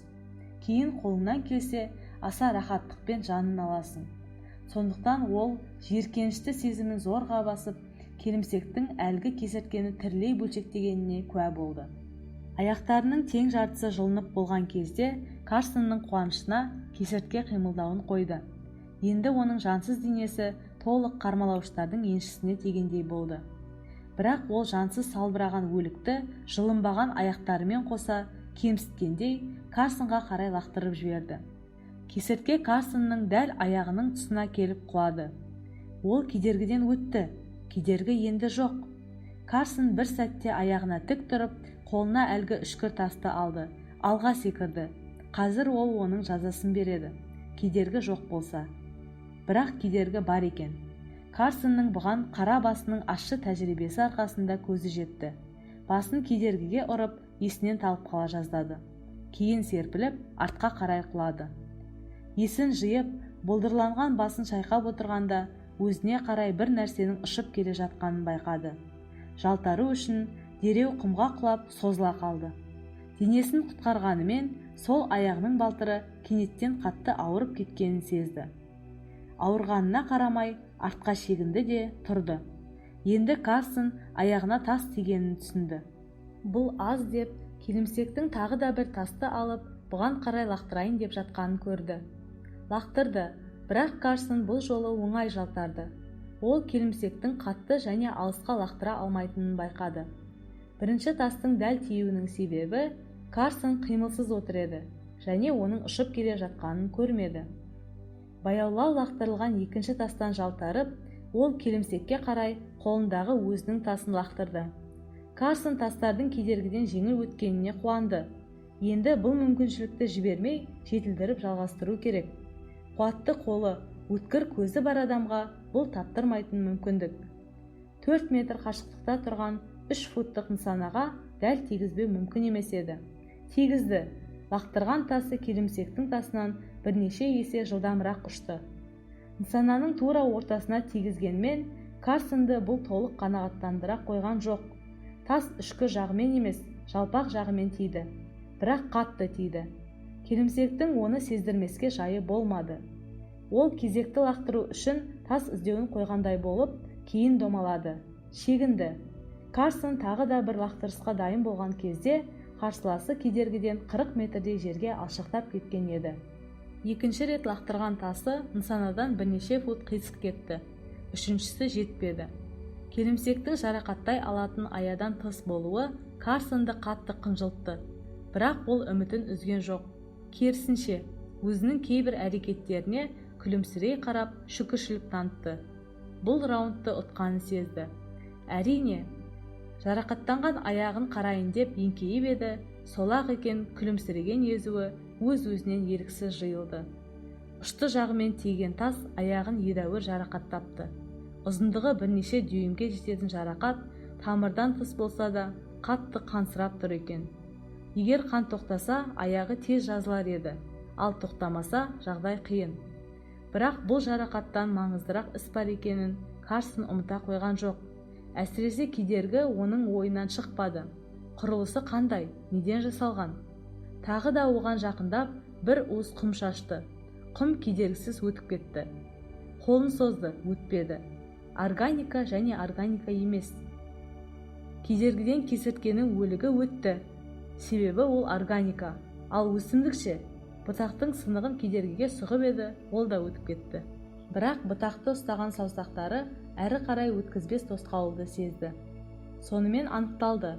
Кейін қолыңнан келсе, аса рахаттықпен жанын аласың. Сондықтан ол жиіркенішті сезімін зорға басып, келімсектің әлгі кесірткені тірілей бөлшектегеніне куә болды. Аяқтарының тең жартысы жылынып болған кезде Карсонның қуанышына кесіртке қимылдауын қойды. Енді оның жансыз денесі толық қармалауыштардың еншісіне тегендей болды. Бірақ ол жансыз салбыраған өлікті жылынбаған аяқтарымен қоса кемсіткендей Карсонға қарай лақтырып жіберді. Кесіртке Карсонның дәл аяғының тұсына келіп құлады. Ол кедергіден өтті, кедергі енді жоқ. Карсон бір сәтте аяғына тік тұрып, қолына әлгі үшкір тасты алды, алға секірді. Қазір ол оның жазасын береді, кедергі жоқ болса. Бірақ кедергі бар екен. Карсонның бұған қара басының ашты тәжірибесі арқасында көзі жетті. Басын кедергіге ұрып, есінен талып қала жаздады. Кейін серпіліп, артқа қарай құлады. Есін жиып, бұлдырланған басын шайқап отырғанда өзіне қарай бір нәрсенің ұшып келе жатқанын байқады. Жалтару үшін дереу құмға құлап созыла қалды. Денесін құтқарғанымен сол аяғының балтыры кенеттен қатты ауырып кеткенін сезді. Ауырғанына қарамай артқа шегінді де тұрды. Енді Карсон аяғына тас тигенін түсінді. Бұл аз деп келімсектің тағы да бір тасты алып бұған қарай лақтырайын деп жатқанын көрді. Лақтырды, бірақ Карсон бұл жолы оңай жалтарды. Ол келімсектің қатты және алысқа лақтыра алмайтынын байқады. Бірінші тастың дәл тиюінің себебі Карсон қимылсыз отыр еді және оның ұшып келе жатқанын көрмеді. Баяулау лақтырылған екінші тастан жалтарып, ол келімсекке қарай қолындағы өзінің тасын лақтырды. Карсон тастардың кедергіден жеңіл өткеніне қуанды. Енді бұл мүмкіншілікті жібермей, жетілдіріп жалғастыру керек. Қуатты қолы, өткір көзі бар адамға бұл таптырмайтын мүмкіндік. 4 метр қашықтықта тұрған 3 футтық нысанаға дәл тигізбеу мүмкін емес еді. Тигізді. Лақтырған тасы келімсектің тасынан бірнеше есе жылдамырақ ұшты. Нысананың тура ортасына тигізгенмен, Карсонды бұл толық қанағаттандыра қойған жоқ. Тас ішкі жағымен емес, жалпақ жағымен тиді. Бірақ қатты тиді. Келімсектің оны сездірмеске жайы болмады. Ол кезекті лақтыру үшін тас іздеуін қойғандай болып, кейін домалады. Шегінді. Карсон тағы да бір лақтырысқа дайын болған кезде, қарсыласы кедергіден 40 метрдей жерге алшақтап кеткен еді. Екінші рет лақтырған тасы нысанадан бірнеше фут қисық кетті. Үшіншісі жетпеді. Келімсектің жарақаттай алатын аядан тыс болуы Карсонды қатты қынжылтты. Бірақ ол үмітін үзген жоқ. Керісінше, өзінің кейбір әрекеттеріне күлімсірей қарап шүкіршілік танытты. Бұл раундты ұтқанын сезді. Әрине, жарақаттанған аяғын қарайын деп еңкейіп еді, сол-ақ екен күлімсіреген езуі өз-өзінен еріксіз жиылды. Ұшты жағымен тиген тас аяғын едәуір жарақаттапты. Ұзындығы бірнеше дюймге жететін жарақат тамырдан тыс болса да қатты қансырап тұр екен. Егер қан тоқтаса, аяғы тез жазылар еді, ал тоқтамаса жағдай қиын. Бірақ бұл жарақаттан маңыздырақ іс бар екенін Карсон ұмыта қойған жоқ. Әсіресе кедергі оның ойынан шықпады. Құрылысы қандай, неден жасалған? Тағы да оған жақындап, бір уыс құм шашты. Құм кедергісіз өтіп кетті. Қолын созды, өтпеді. Органика және органика емес. Кедергіден кесірткенің өлігі өтті. Себебі ол органика. Ал өсімдікше, бұтақтың сынығын кедергіге сұғып еді, ол да өтіп кетті. Бірақ бұтақты ұстаған саусақтары әрі қарай өткізбес тосқауылды сезді. Сонымен анықталды.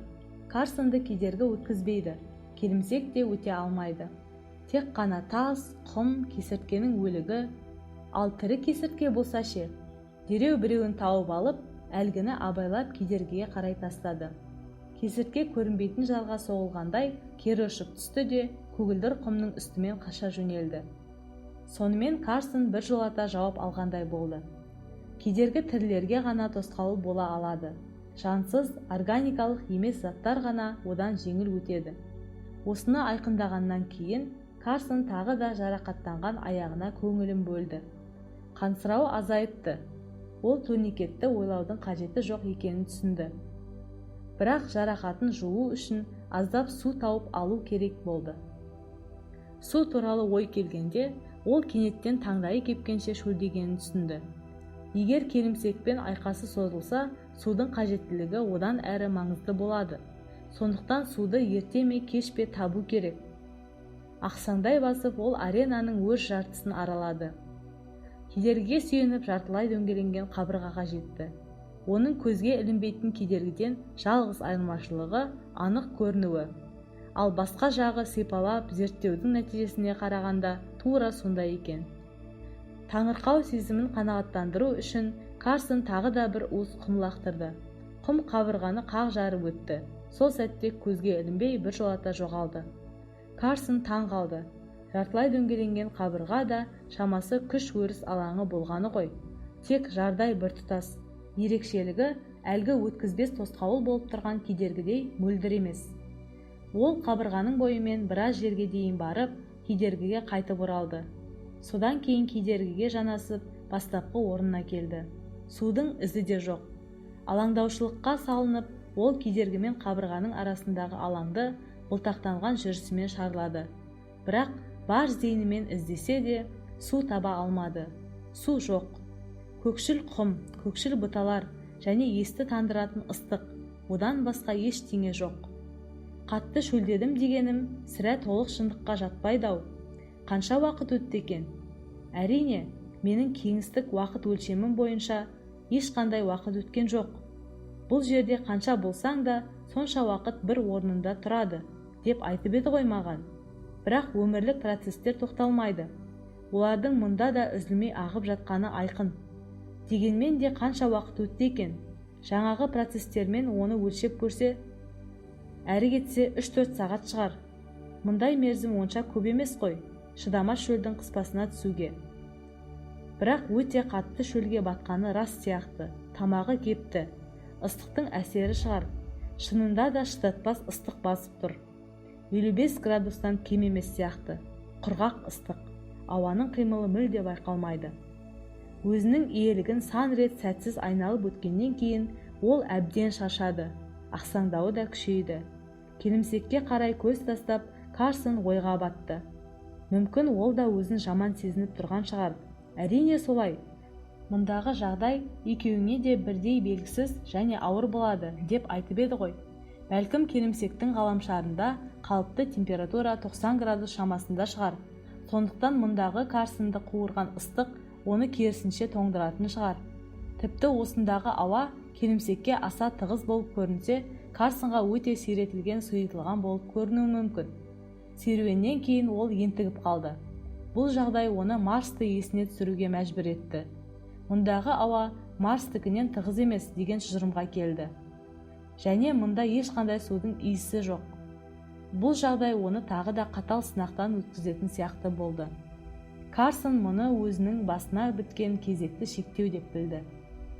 Карсонды кедергі өткізбейді, келімсек те өте алмайды. Тек қана тас, құм, кесірткенің өлігі. Ал тірі кесіртке болса ше, дереу біреуін тауып алып, әлгіні абайлап кедергіге қарай тастады. Кесіртке көрінбейтін жарға соғылғандай кері ұшып түсті де көгілдір құмның үстімен қаша жөнелді. Сонымен Карсон бір жолата жауап алғандай болды. Кедергі тірілерге ғана тосқауыл бола алады. Жансыз, органикалық емес заттар ғана одан жеңіл өтеді. Осыны айқындағаннан кейін Карсон тағы да жарақаттанған аяғына көңілін бөлді. Қансырауы азайыпты. Ол турникетті ойлаудың қажеті жоқ екенін түсінді. Бірақ жарақатын жуу үшін аздап су тауып алу керек болды. Су туралы ой келгенде, ол кенеттен таңдайы кепкенше шөлдегенін түсінді. Егер келімсекпен айқасы созылса, судың қажеттілігі одан әрі маңызды болады. Сондықтан суды ерте ме кеш пе табу керек. Ақсаңдай басып, ол аренаның өз жартысын аралады. Кедергіге сүйеніп жартылай дөңгеленген қабырғаға жетті. Оның көзге ілінбейтін кедергіден жалғыз айырмашылығы анық көрінуі. Ал басқа жағы сипалап зерттеудің нәтижесіне қарағанда тура сондай екен. Таңырқау сезімін қанағаттандыру үшін Карсон тағы да бір уыс құм лақтырды. Құм қабырғаны қақ жарып өтті. Сол сәтте көзге ілінбей бір жолата жоғалды. Карсон таң қалды. Жартылай дөңгеленген қабырға да шамасы күш өріс алаңы болғаны ғой. Тек жардай біртұтас. Ерекшелігі әлгі өткізбес тосқауыл болып тұрған кедергідей мөлдір емес. Ол қабырғаның бойымен біраз жерге дейін барып, кедергіге қайтып оралды. Содан кейін кедергіге жанасып бастапқы орнына келді. Судың ізі де жоқ. Алаңдаушылыққа салынып, ол кедергімен қабырғаның арасындағы алаңды бұлтақтанған жүрісімен шарлады. Бірақ бар зейінімен іздесе де су таба алмады. Су жоқ. Көкшіл құм, көкшіл бұталар және есті тандыратын ыстық, одан басқа ештеңе жоқ. Қатты шөлдедім дегенім сірә толық шындыққа жатпайды-ау. Қанша уақыт өтті екен? Әрине, менің кеңістік уақыт өлшемім бойынша ешқандай уақыт өткен жоқ. Бұл жерде қанша болсаң да сонша уақыт бір орнында тұрады, деп айтып еді ғой маған. Бірақ өмірлік процестер тоқталмайды. Олардың мұнда да үзілмей ағып жатқаны айқын. Дегенмен де қанша уақыт өтті екен? Жаңағы процестермен оны өлшеп көрсе, әрі кетсе 3-4 сағат шығар. Мұндай мерзім онша көп емес қой, шыдамас шөлдің қыспасына түсуге. Бірақ өте қатты шөлге батқаны рас сияқты, тамағы кепті. Ыстықтың әсері шығар. Шынында да шыдатпас ыстық басып тұр. 55 градустан кем емес сияқты. Құрғақ ыстық. Ауаның қимылы мүлде байқалмайды. Өзінің иелігін сан рет сәтсіз айналып өткеннен кейін ол әбден шаршады. Ақсаңдауы да күшейді. Келімсекке қарай көз тастап, Карсон ойға батты. Мүмкін ол да өзін жаман сезініп тұрған шығар. Әрине солай. Мұндағы жағдай екеуіңе де бірдей белгісіз және ауыр болады, деп айтып еді ғой. Бәлкім келімсектің ғаламшарында қалыпты температура 90 градус шамасында шығар. Сондықтан мұндағы Карсонды қуырған ыстық оны керісінше тоңдыратын шығар. Тіпті осындағы ауа келімсекке аса тығыз болып көрінсе, Карсонға өте сиретілген сұйытылған болып көрінуі мүмкін. Серуеннен кейін ол ентігіп қалды. Бұл жағдай оны Марсты есіне түсіруге мәжбүр етті. Мұндағы ауа Марстікінен тығыз емес деген тұжырымға келді. Және мұнда ешқандай судың иісі жоқ. Бұл жағдай оны тағы да қатал сынақтан өткізетін сияқты болды. Карсон мұны өзінің басына біткен кезекті шектеу деп білді.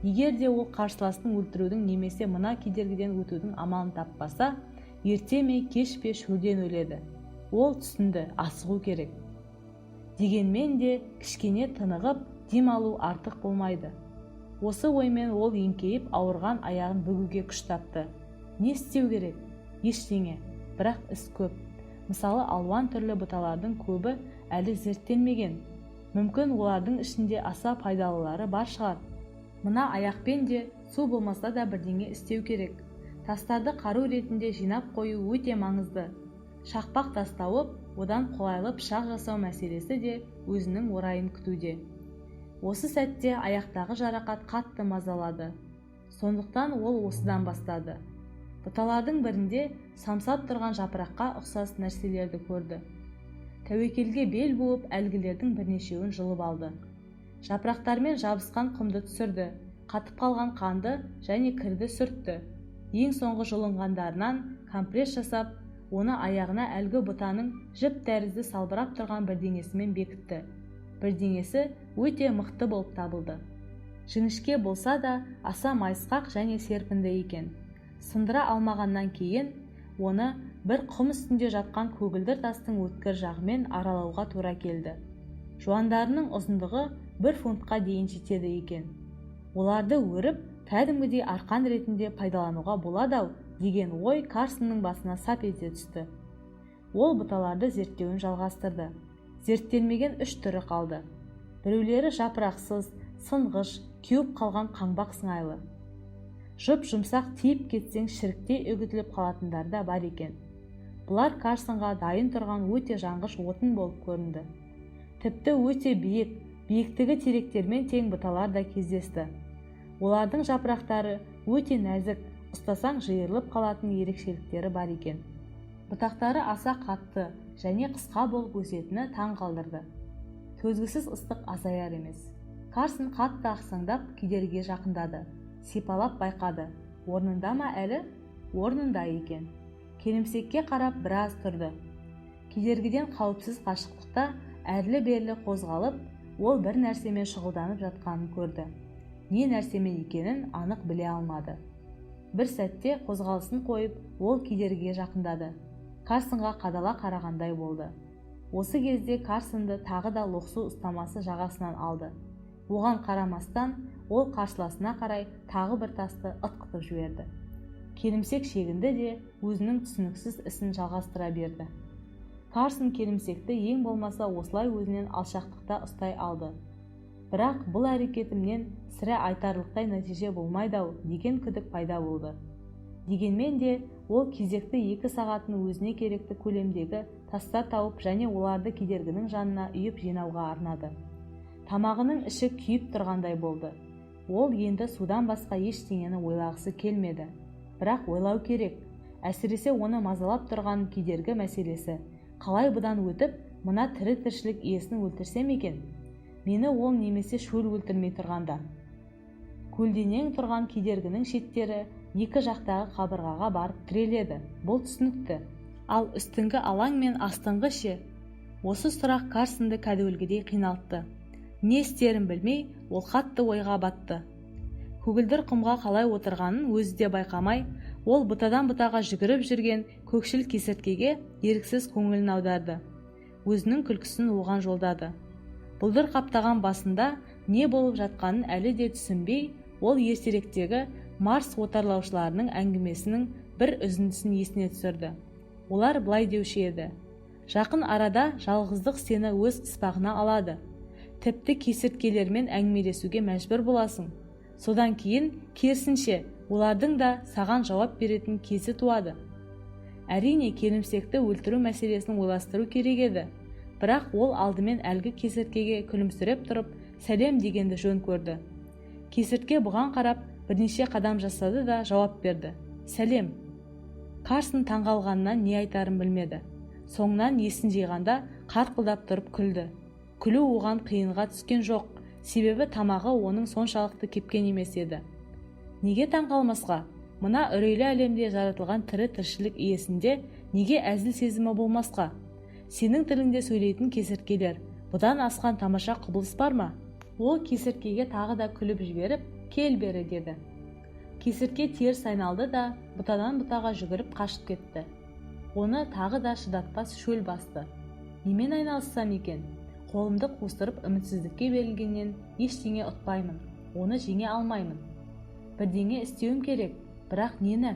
Егер де ол қарсыласын өлтірудің немесе мына кедергіден өтудің амалын таппаса, ерте ме кеш пе шөлден өледі. Ол түсінді, асығу керек. Дегенмен де кішкене тынығып, дем алу артық болмайды. Осы оймен ол еңкейіп ауырған аяғын бүгуге күш тапты. Не істеу керек? Ештеңе. Бірақ іс көп. Мысалы, алуан түрлі бұталардың көбі әлі зерттелмеген. Мүмкін олардың ішінде аса пайдалылары бар шығар. Мына аяқпен де су болмаса да бірдеңе істеу керек. Тастарды қару ретінде жинап қою өте маңызды. Шақпақ тас тауып, одан қолайлы пышақ жасау мәселесі де өзінің орайын күтуде. Осы сәтте аяқтағы жарақат қатты мазалады. Сондықтан ол осыдан бастады. Бұталардың бірінде самсап тұрған жапыраққа ұқсас нәрселерді көрді. Тәуекелге бел буып, әлгілердің бірнешеуін жұлып алды. Жапырақтармен жабысқан құмды түсірді, қатып қалған қанды және кірді сүртті. Ең соңғы жұлынғандарынан компресс жасап, оны аяғына әлгі бұтаның жіп тәрізді салбырап тұрған бірдеңесімен бекітті. Бірдеңесі өте мықты болып табылды. Жіңішке болса да аса майысқақ және серпінді екен. Сындыра алмағаннан кейін оны бір құм үстінде жатқан көгілдір тастың өткір жағымен аралауға тура келді. Жуандарының ұзындығы 1 фунтқа дейін жетеді екен. Оларды өріп, кәдімгідей арқан ретінде пайдалануға болады-ау деген ой Карсонның басына сап ете түсті. Ол бұталарды зерттеуін жалғастырды. Зерттелмеген 3 түрі қалды. Біреулері жапырақсыз, сынғыш, кеуіп қалған қаңбақ сыңайлы. Жұп жұмсақ тиіп кетсең шіріктей үгітіліп қалатындар да бар екен. Бұлар Карсонға дайын тұрған өте жанғыш отын болып көрінді. Тіпті өте биік, биіктігі теректермен тең бұталар да кездесті. Олардың жапырақтары өте нәзік, ұстасаң жиырылып қалатын ерекшеліктері бар екен. Бұтақтары аса қатты және қысқа болып өсетіні таң қалдырды. Төзгісіз ыстық азаяр емес. Карсон қатты ақсаңдап кедерге жақындады. Сипалап байқады. Орнында ма әлі? Орнында екен. Келімсекке қарап біраз тұрды. Кедергіден қауіпсіз қашықтықта әрлі-берлі қозғалып, ол бір нәрсемен шұғылданып жатқанын көрді. Не нәрсемен екенін анық біле алмады. Бір сәтте қозғалысын қойып, ол кедергіге жақындады. Карсонға қадала қарағандай болды. Осы кезде Карсонды тағы да лоқсу ұстамасы жағасынан алды. Оған қарамастан, ол қарсыласына қарай тағы бір тасты ытқытып жіберді. Келімсек шегінді де өзінің түсініксіз ісін жалғастыра берді. Карсон келімсекті ең болмаса осылай өзінен алшақтықта ұстай алды. Бірақ бұл әрекетімнен сірә айтарлықтай нәтиже болмайды-ау деген күдік пайда болды. Дегенмен де ол кезекті 2 сағатын өзіне керекті көлемдегі тастар тауып және оларды кедергінің жанына үйіп жинауға арнады. Тамағының іші күйіп тұрғандай болды. Ол енді судан басқа ештеңені ойлағысы келмеді. Бірақ ойлау керек. Әсіресе оны мазалап тұрған кедергі мәселесі. Қалай бұдан өтіп, мына тірі тіршілік иесін өлтірсем екен? Мені ол немесе шөл өлтірмей тұрғанда. Көлденең тұрған кедергінің шеттері 2 жақтағы қабырғаға барып тіреледі. Бұл түсінікті. Ал үстіңгі алаң мен астыңғы ше? Осы сұрақ Карсонды кәдуілгідей қиналтты. Не істерін білмей, ол қатты ойға батты. Көгілдір құмға қалай отырғанын өзі де байқамай, ол бұтадан бұтаға жүгіріп жүрген көкшіл кесірткеге еріксіз көңілін аударды. Өзінің күлкісін оған жолдады. Бұлдыр қаптаған басында не болып жатқанын әлі де түсінбей, ол ертеректегі Марс отарлаушыларының әңгімесінің бір үзіндісін есіне түсірді. Олар былай деуші еді: жақын арада жалғыздық сені өз қыспағына алады. Тіпті кесірткелермен әңгімелесуге мәжбүр боласың. Содан кейін керісінше олардың да саған жауап беретін кезі туады. Әрине, келімсекті өлтіру мәселесін ойластыру керек еді. Бірақ ол алдымен әлгі кесірткеге күлімсіреп тұрып, сәлем дегенді жөн көрді. Кесіртке бұған қарап бірнеше қадам жасады да жауап берді: сәлем. Карсон таңғалғаннан не айтарын білмеді. Соңынан есін жиғанда қарқылдап тұрып күлді. Күлу оған қиынға түскен жоқ, себебі тамағы оның соншалықты кепкен емес еді. Неге таңғалмасқа? Мына үрейлі әлемде жаратылған тірі тіршілік иесінде неге әзіл сезімі болмасқа? Сенің тіліңде сөйлейтін кесірткелер, бұдан асқан тамаша құбылыс бар ма? Ол кесірткеге тағы да күліп жіберіп, кел бері деді. Кесіртке теріс айналды да бұтадан бұтаға жүгіріп қашып кетті. Оны тағы да шыдатпас шөл басты. Немен айналыссам екен? Қолымды қусырып үмітсіздікке берілгеннен ештеңе ұтпаймын, оны жеңе алмаймын. Бірдеңе істеуім керек, бірақ нені?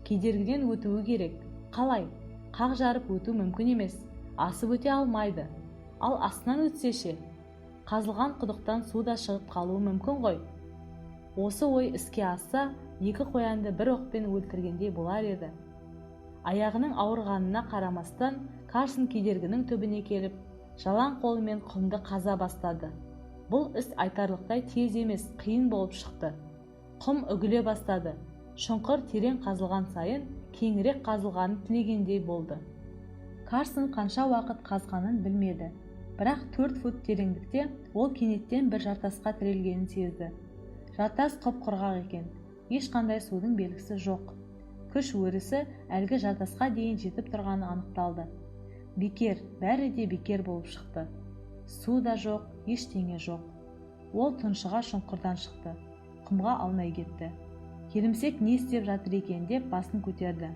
Кедергіден өтуі керек. Қалай? Қақ жарып өту мүмкін емес, асып өте алмайды. Ал астынан өтсе ше? Қазылған құдықтан суда шығып қалуы мүмкін ғой. Осы ой іске асса, 2 қоянды бір оқпен өлтіргендей болар еді. Аяғының ауырғанына қарамастан, Карсон кедергінің түбіне келіп, жалаң қолымен құмды қаза бастады. Бұл іс айтарлықтай тез емес, қиын болып шықты. Құм үгіле бастады. Шұңқыр терең қазылған сайын, кеңірек қазылғанын тілегендей болды. Карсон қанша уақыт қазғанын білмеді. Бірақ 4 фут тереңдікте ол кенеттен бір жартасқа тірелгенін сезді. Жартас құп-құрғақ екен. Ешқандай судың белгісі жоқ. Күш өрісі әлгі жартасқа дейін жетіп тұрғаны анықталды. Бекер, бәрі де бекер болып шықты. Су да жоқ, ештеңе жоқ. Ол тұншыға шұңқырдан шықты. Құмға алмай кетті. Келімсек не істеп жатыр екен деп басын көтерді.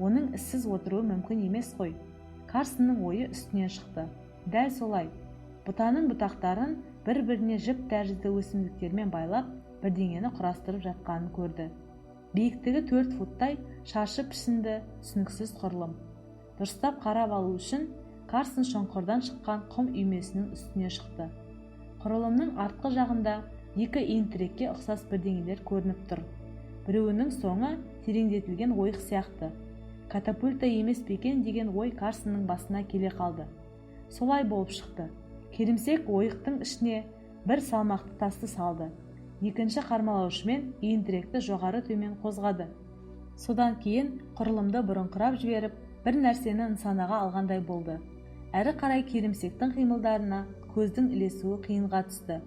Оның іссіз отыруы мүмкін емес қой. Карсонның ойы үстінен шықты. Дәл солай. Бұтаның бұтақтарын бір-біріне жіп тәрізді өсімдіктермен байлап, бірдеңені құрастырып жатқанын көрді. Биіктігі 4 футтай шаршы пішінді түсініксіз құрылым. Дұрыстап қарап алу үшін Карсон шұңқырдан шыққан құм үймесінің үстіне шықты. Құрылымның артқы жағында 2 иінтірекке ұқсас бірдеңелер көрініп тұр. Біреуінің соңы тереңдетілген ойық сияқты. Катапульта емес пе екен деген ой Карсонның басына келе қалды. Солай болып шықты. Келімсек ойықтың ішіне бір салмақты тасты салды. Екінші қармалаушымен иінтіректі жоғары төмен қозғады. Содан кейін құрылымды бұрыңқырап жіберіп, бір нәрсені нысанаға алғандай болды. Әрі қарай келімсектің қимылдарына көздің ілесуі қиынға түсті.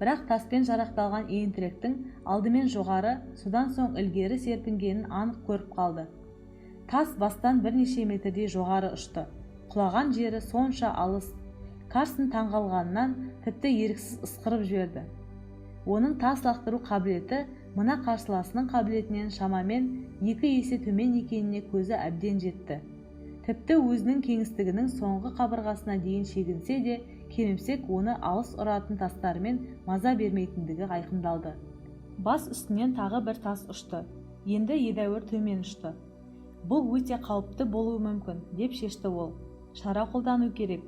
Бірақ таспен жарақталған иінтіректің алдымен жоғары, содан соң ілгері серпінгенін анық көріп қалды. Тас бастан бірнеше метрдей жоғары ұшты. Құлаған жері сонша алыс. Карсон таңғалғанынан тіпті еріксіз ысқырып жіберді. Оның тас лақтыру қабілеті мына қарсыласының қабілетінен шамамен 2 есе төмен екеніне көзі әбден жетті. Тіпті өзінің кеңістігінің соңғы қабырғасына дейін шегінсе де, келімсек оны алыс ұратын тастарымен маза бермейтіндігі айқындалды. Бас үстінен тағы бір тас ұшты. Енді едәуір төмен ұшты. Бұл өте қауіпті болуы мүмкін, деп шешті ол. Шара қолдану керек.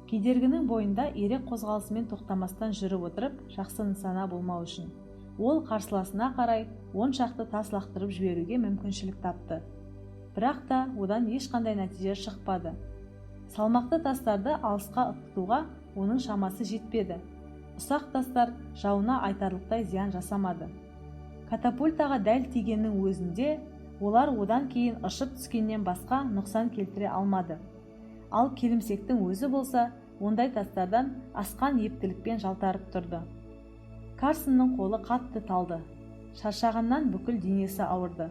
Кедергінің бойында ерек қозғалысымен тоқтамастан жүріп отырып, жақсы нысана болмау үшін. Ол қарсыласына қарай 10 шақты тас лақтырып жіберуге мүмкіншілік тапты. Бірақ та одан ешқандай нәтиже шықпады. Салмақты тастарды алысқа ытқытуға оның шамасы жетпеді. Ұсақ тастар жауына айтарлықтай зиян жасамады. Катапультаға дәл тигеннің өзінде олар одан кейін ұшып түскеннен басқа нұқсан келтіре алмады. Ал келімсектің өзі болса, ондай тастардан асқан ептілікпен жалтарып тұрды. Карсонның қолы қатты талды. Шаршағаннан бүкіл денесі ауырды.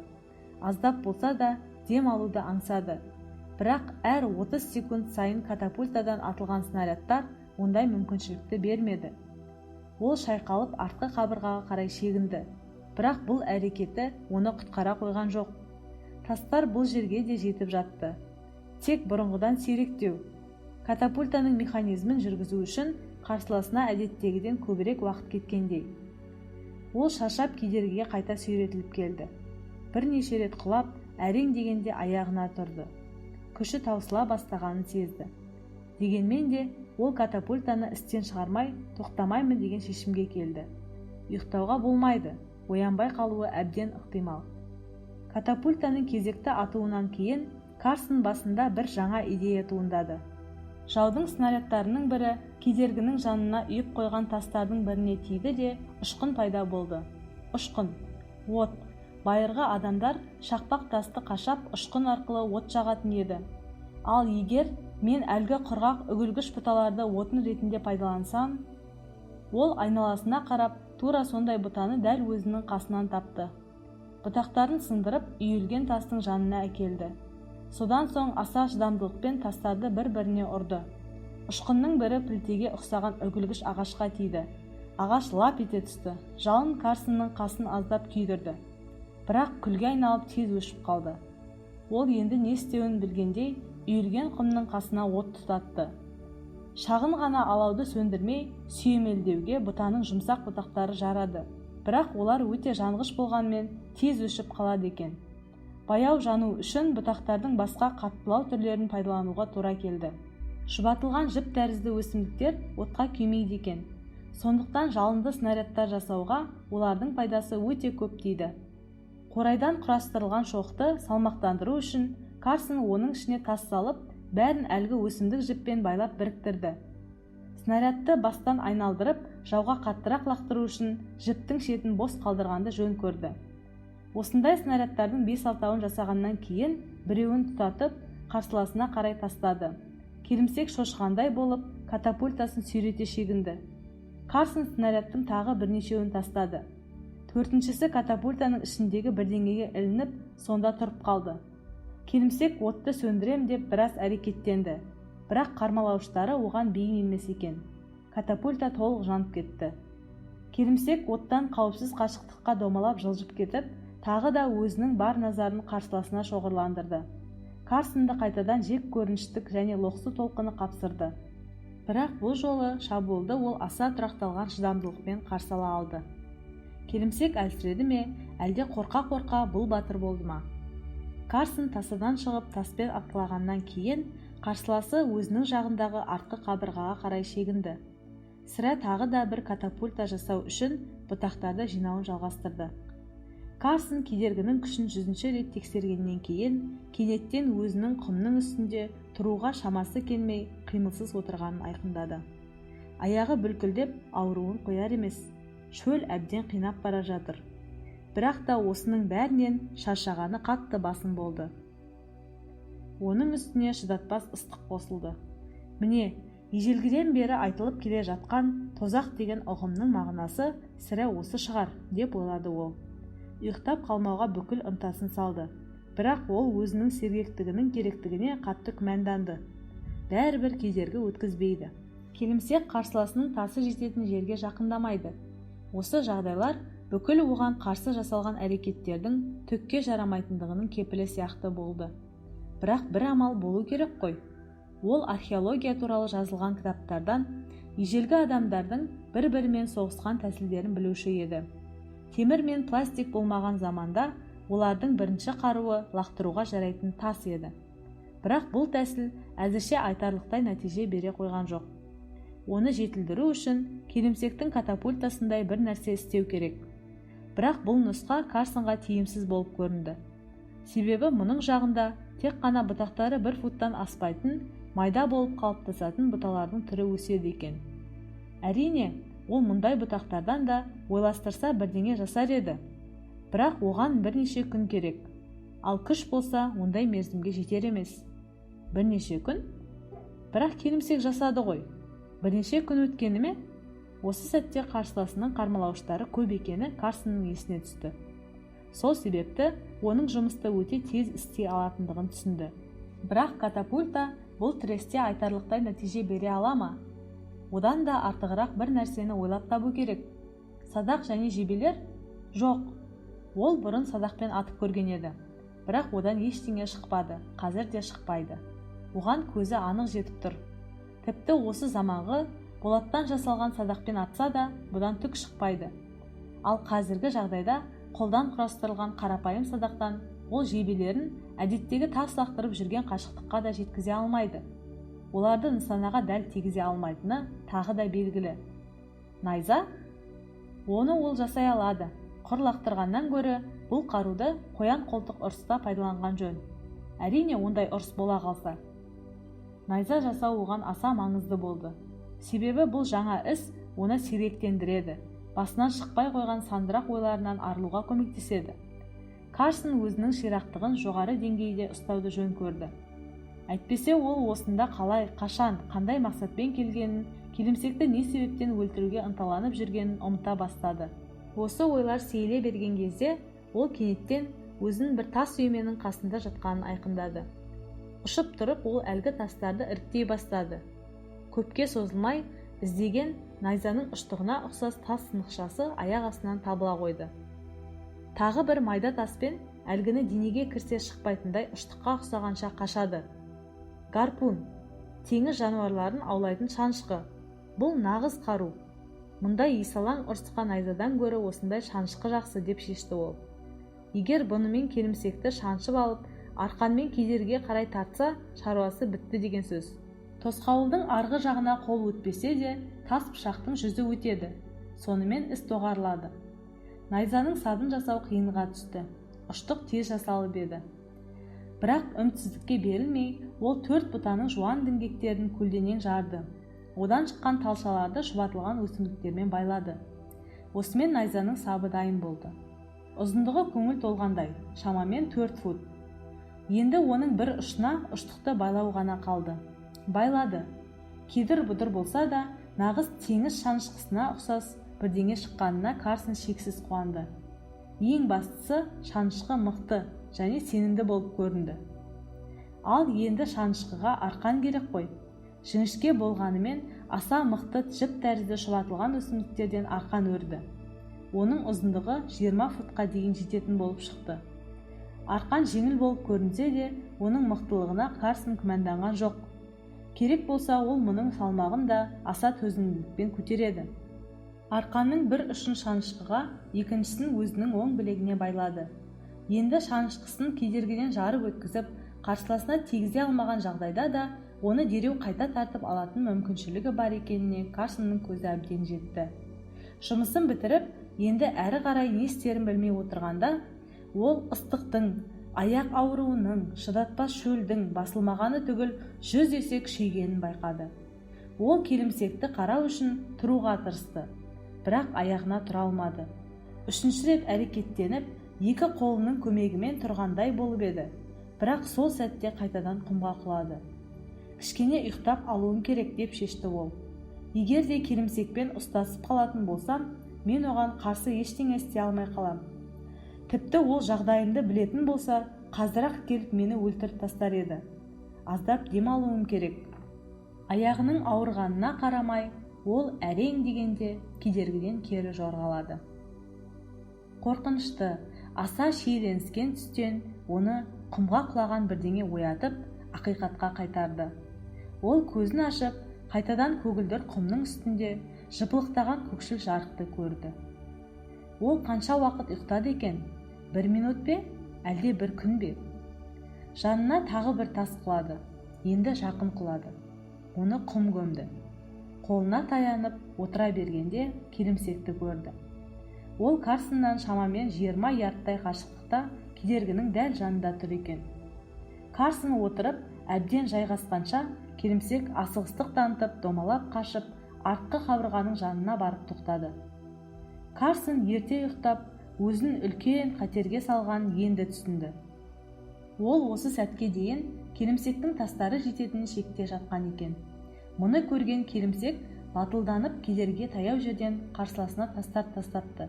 Аздап болса да дем алуды аңсады. Бірақ әр 30 секунд сайын катапультадан атылған снарядтар ондай мүмкіншілікті бермеді. Ол шайқалып артқы қабырғаға қарай шегінді. Бірақ бұл әрекеті оны құтқара қойған жоқ. Тастар бұл жерге де жетіп жатты. Тек бұрынғыдан сиректеу. Катапультаның механизмін жүргізу үшін қарсыласына әдеттегіден көбірек уақыт кеткендей. Ол шаршап кедергіге қайта сүйретіліп келді. Бірнеше рет құлап, әрең дегенде аяғына тұрды. Күші таусыла бастағанын сезді. Дегенмен де ол катапультаны істен шығармай, тоқтамаймын деген шешімге келді. Ұйықтауға болмайды, оянбай қалуы әбден ықтимал. Катапультаның кезекті атуынан кейін Карсон басында бір жаңа идея туындады. Жаудың снарядтарының бірі кедергінің жанына үйіп қойған тастардың біріне тиді де ұшқын пайда болды. Ұшқын, от. Байырғы адамдар шақпақ тасты қашап ұшқын арқылы от жағатын еді. Ал егер мен әлгі құрғақ үгілгіш бұталарды отын ретінде пайдалансам, ол айналасына қарап тура сондай бұтаны дәл өзінің қасынан тапты. Бұтақтарын сындырып, үйілген тастың жанына әкелді. Содан соң аса шыдамдылықпен тастарды бір-біріне ұрды. Ұшқынның бірі пілтеге ұқсаған үгілгіш ағашқа тиді. Ағаш лап ете түсті. Жалын Карсонның қасын аздап күйдірді. Бірақ күлге айналып тез өшіп қалды. Ол енді не істеуін білгендей, үйілген құмның қасына от тұтатты. Шағын ғана алауды сөндірмей, сүйемелдеуге бұтаның жұмсақ бұтақтары жарады. Бірақ олар өте жанғыш болғанмен тез өшіп қалады екен. Баяу жану үшін бұтақтардың басқа қаттылау түрлерін пайдалануға тура келді. Шұбатылған жіп тәрізді өсімдіктер отқа күймейді екен. Сондықтан жалынды снарядтар жасауға олардың пайдасы өте көп дейді. Қорайдан құрастырылған шоқты салмақтандыру үшін Карсон оның ішіне тас салып, бәрін әлгі өсімдік жіппен байлап біріктірді. Снарядты бастан айналдырып, жауға қаттырақ лақтыру үшін жіптің шетін бос қалдырғанды жөн көрді. Осындай снарядтардың 5-6-ын жасағаннан кейін біреуін тұтатып, қарсыласына қарай тастады. Келімсек шошқандай болып, катапультасын сүйрете шегінді. Карсон снарядтың тағы бірнешеуін тастады. Төртіншісі катапультаның ішіндегі бірдеңеге ілініп, сонда тұрып қалды. Келімсек отты сөндірем деп біраз әрекеттенді. Бірақ қармалауыштары оған бейім емес екен. Катапульта толық жанып кетті. Келімсек оттан қауіпсіз қашықтыққа домалап жылжып кетіп, тағы да өзінің бар назарын қарсыласына шоғырландырды. Карсонды қайтадан жек көрініштік және лоқсу толқыны қапсырды. Бірақ бұл жолы шабуылды ол аса тұрақталған шыдамдылықпен қарсала алды. Келімсек әлсіреді ме, әлде қорқа-қорқа бұл батыр болды ма? Карсон тасадан шығып таспен атқылағаннан кейін қарсыласы өзінің жағындағы артқы қабырғаға қарай шегінді. Сірә тағы да бір катапульта жасау үшін бұтақтарды жинауын жалғастырды. Карсон кедергінің күшін 100-ші рет тексергеннен кейін кенеттен өзінің құмның үстінде тұруға шамасы келмей қимылсыз отырғанын айқындады. Аяғы бүлкілдеп ауруын қояр емес. Шөл әбден қинап бара жатыр. Бірақ та осының бәрінен шаршағаны қатты басым болды. Оның үстіне шыдатпас ыстық қосылды. Міне, ежелгіден бері айтылып келе жатқан тозақ деген ұғымның мағынасы сірә осы шығар, деп ойлады ол. Ұйықтап қалмауға бүкіл ынтасын салды. Бірақ ол өзінің сергектігінің керектігіне қатты күмәнданды. Бәрібір кедергі өткізбейді. Келімсек қарсыласының тасы жететін жерге жақындамайды. Осы жағдайлар бүкіл оған қарсы жасалған әрекеттердің түкке жарамайтындығының кепілі сияқты болды. Бірақ бір амал болу керек қой. Ол археология туралы жазылған кітаптардан ежелгі адамдардың бір-бірімен соғысқан тәсілдерін білуші еді. Темір мен пластик болмаған заманда олардың бірінші қаруы лақтыруға жарайтын тас еді. Бірақ бұл тәсіл әзірше айтарлықтай нәтиже бере қойған жоқ. Оны жетілдіру үшін келімсектің катапультасындай бір нәрсе істеу керек. Бірақ бұл нұсқа Карсонға тиімсіз болып көрінді. Себебі мұның жағында тек қана бұтақтары 1 футтан аспайтын, майда болып қалыптасатын бұталардың түрі өседі екен. Әрине, ол мұндай бұтақтардан да ойластырса бірдеңе жасар еді. Бірақ оған бірнеше күн керек. Ал күш болса, ондай мерзімге жетер емес. Бірнеше күн? Бірақ келімсек жасады ғой. Бірнеше күн өткені ме? Осы сәтте қарсыласының қармалауыштары көп екені Карсонның есіне түсті. Сол себепті оның жұмысты өте тез істей алатындығын түсінді. Бірақ катапульта бұл тіресте айтарлықтай нәтиже бере ала ма? Одан да артығырақ бір нәрсені ойлап табу керек. Садақ және жебелер? Жоқ. Ол бұрын садақпен атып көрген еді. Бірақ одан ештеңе шықпады, қазір де шықпайды. Оған көзі анық жетіп тұр. Тіпті осы заманғы болаттан жасалған садақпен атса да, бұдан түк шықпайды. Ал қазіргі жағдайда қолдан құрастырылған қарапайым садақтан ол жебелерін әдеттегі тас лақтырып жүрген қашықтыққа да жеткізе алмайды. Оларды нысанаға дәл тигізе алмайтыны тағы да белгілі. Найза? Оны ол жасай алады. Құр лақтырғаннан гөрі бұл қаруды қоян қолтық ұрыста пайдаланған жөн. Әрине, ондай ұрыс бола қалса. Найза жасау оған аса маңызды болды. Себебі бұл жаңа іс оны сиректендіреді. Басынан шықпай қойған сандырақ ойларынан арылуға көмектеседі. Карсон өзінің ширақтығын жоғары деңгейде ұстауды жөн көрді. Әйтпесе ол осында қалай, қашан, қандай мақсатпен келгенін, келімсекті не себептен өлтіруге ынталанып жүргенін ұмыта бастады. Осы ойлар сейіле берген кезде ол кенеттен өзінің бір тас үйменің қасында жатқанын айқындады. Ұшып тұрып, ол әлгі тастарды іріктей бастады. Көпке созылмай, іздеген найзаның ұштығына ұқсас тас сынықшасы аяқ астынан табыла қойды. Тағы бір майда таспен әлгіні денеге кірсе шықпайтындай ұштыққа ұқсағанша қашады. Гарпун, теңіз жануарларын аулайтын шанышқы. Бұл нағыз қару. Мұндай есалаң ұрысқа найзадан гөрі осындай шанышқы жақсы деп шешті ол. Егер бұнымен келімсекті шаншып алып, арқанмен кедерге қарай тартса, шаруасы бітті деген сөз. Тосқауылдың арғы жағына қол өтпесе де, тас пышақтың жүзі өтеді. Сонымен іс доғарылады. Найзаның сабын жасау қиынға түсті. Ұштық тез жасалып еді. Бірақ үмітсіздікке берілмей, ол 4 бұтаның жуан діңгектерін көлденең жарды. Одан шыққан талшаларды шұбатылған өсімдіктермен байлады. Осымен найзаның сабы дайын болды. Ұзындығы көңіл толғандай, шамамен 4 фут. Енді оның бір ұшына ұштықты байлау ғана қалды. Байлады. Кедір-бұдыр болса да, нағыз теңіз шанышқысына ұқсас бірдеңе шыққанына Карсон шексіз қуанды. Ең бастысы, шанышқы мықты және сенімді болып көрінді. Ал енді шанышқыға арқан керек қой. Жіңішке болғанымен аса мықты жіп тәрізді шұбатылған өсімдіктерден арқан өрді. Оның ұзындығы 20 футқа дейін жететін болып шықты. Арқан жеңіл болып көрінсе де, оның мықтылығына Карсон күмәнданған жоқ. Керек болса, ол мұның салмағын да аса төзімділікпен көтереді. Арқанның бір ұшын шанышқыға, екіншісін өзінің оң білегіне байлады. Енді шанышқысын кедергіден жарып өткізіп, қарсыласына тигізе алмаған жағдайда да, оны дереу қайта тартып алатын мүмкіншілігі бар екеніне Карсонның көзі әбден жетті. Жұмысын бітіріп, енді әрі қарай не істерін білмей отырғанда, ол ыстықтың, аяқ ауруының, шыдатпас шөлдің басылмағаны түгіл 100 есе күшейгенін байқады. Ол келімсекті қарау үшін тұруға тырысты, бірақ аяғына тұра алмады. Үшінші рет әрекеттеніп, 2 қолының көмегімен тұрғандай болып еді, бірақ сол сәтте қайтадан құмға құлады. Кішкене ұйықтап алуым керек деп шешті ол. Егер де келімсекпен ұстасып қалатын болсам, мен оған қарсы ештеңе істей алмай қалам. Тіпті ол жағдайымды білетін болса, қазір-ақ келіп мені өлтіріп тастар еді. Аздап дем алуым керек. Аяғының ауырғанына қарамай, ол әрең дегенде кедергіден кері жорғалады. Қорқынышты, аса шиеленіскен түстен оны құмға құлаған бірдеңе оятып, ақиқатқа қайтарды. Ол көзін ашып, қайтадан көгілдір құмның үстінде жыпылықтаған көкшіл жарықты көрді. Ол қанша уақыт ұйықтады екен? 1 минут пе, әлде 1 күн бе? Жанына тағы бір тас құлады. Енді жақын құлады. Оны құм көмді. Қолына таянып отыра бергенде келімсекті көрді. Ол Карсоннан шамамен 20 ярдтай қашықтықта кедергінің дәл жанында тұр екен. Карсон отырып, әбден жайғасқанша келімсек асығыстық танытып, домалап қашып, артқы қабырғаның жанына барып тоқтады. Карсон ерте ұйықтап, өзін үлкен қатерге салған енді түсінді. Ол осы сәтке дейін келімсектің тастары жететін шекте жатқан екен. Мұны көрген келімсек батылданып кедерге таяу жерден қарсыласына тастар тастапты.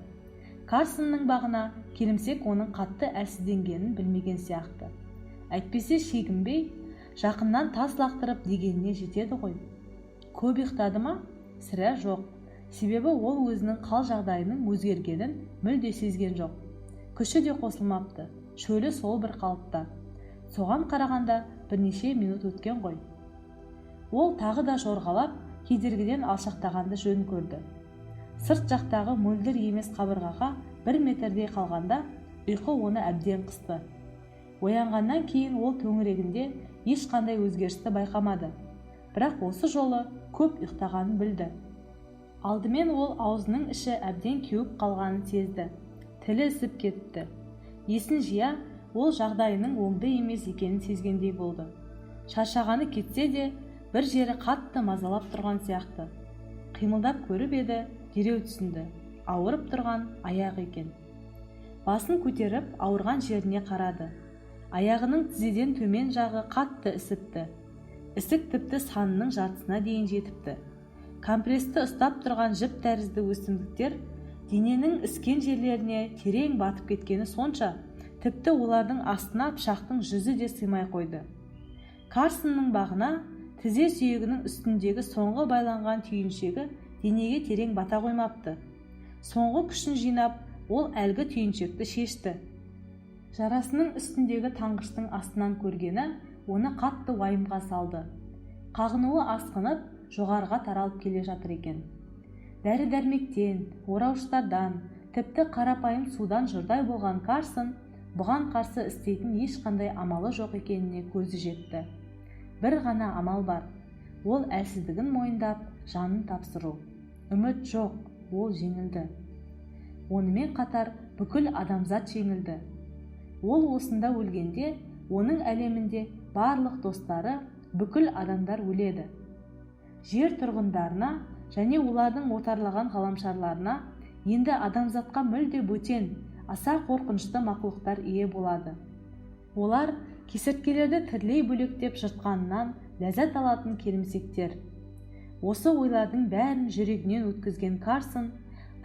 Карсонның бағына келімсек оның қатты әлсізденгенін білмеген сияқты. Әйтпесе шегінбей, жақыннан тас лақтырып дегеніне жетеді ғой. Көп ұйықтады ма? Сірә жоқ. Себебі ол өзінің қал жағдайының өзгергенін мүлде сезген жоқ. Күші де қосылмапты. Шөлі сол бір қалыпта. Соған қарағанда бірнеше минут өткен ғой. Ол тағы да жорғалап, кедергіден алшақтағанды жөн көрді. Сырт жақтағы мөлдір емес қабырғаға 1 метрдей қалғанда ұйқы оны әбден қысты. Оянғаннан кейін ол төңірегінде ешқандай өзгерісті байқамады. Бірақ осы жолы көп ұйықтағанын білді. Алдымен ол аузының іші әбден кеуіп қалғанын сезді. Тілі ісіп кетті. Есін жия, ол жағдайының оңды емес екенін сезгендей болды. Шаршағаны кетсе де, бір жері қатты мазалап тұрған сияқты. Қимылдап көріп еді, дереу түсінді. Ауырып тұрған аяқ екен. Басын көтеріп, ауырған жеріне қарады. Аяғының тізеден төмен жағы қатты ісіпті. Ісік тіпті санының жартысына дейін жетіпті. Компресті ұстап тұрған жіп тәрізді өсімдіктер дененің іскен жерлеріне терең батып кеткені сонша, тіпті олардың астына пышақтың жүзі де сыймай қойды. Карсонның бағына тізе сүйегінің үстіндегі соңғы байланған түйіншегі денеге терең бата қоймапты. Соңғы күшін жинап, ол әлгі түйіншекті шешті. Жарасының үстіндегі таңғыштың астынан көргені оны қатты уайымға салды. Қағынуы асқынып, жоғарыға таралып келе жатыр екен. Дәрі-дәрмектен, орауыштардан, тіпті қарапайым судан жұрдай болған Карсон бұған қарсы істейтін ешқандай амалы жоқ екеніне көзі жетті. Бір ғана амал бар. Ол әлсіздігін мойындап, жанын тапсыру. Үміт жоқ, ол жеңілді. Онымен қатар бүкіл адамзат жеңілді. Ол осында өлгенде, оның әлемінде барлық достары, бүкіл адамдар өледі. Жер тұрғындарына және олардың отарлаған ғаламшарларына енді адамзатқа мүлде бөтен, аса қорқынышты мақұлықтар ие болады. Олар кесірткелерді тірлей бөлектеп жыртқанынан ләззат алатын келімсектер. Осы ойлардың бәрін жүрегінен өткізген Карсон,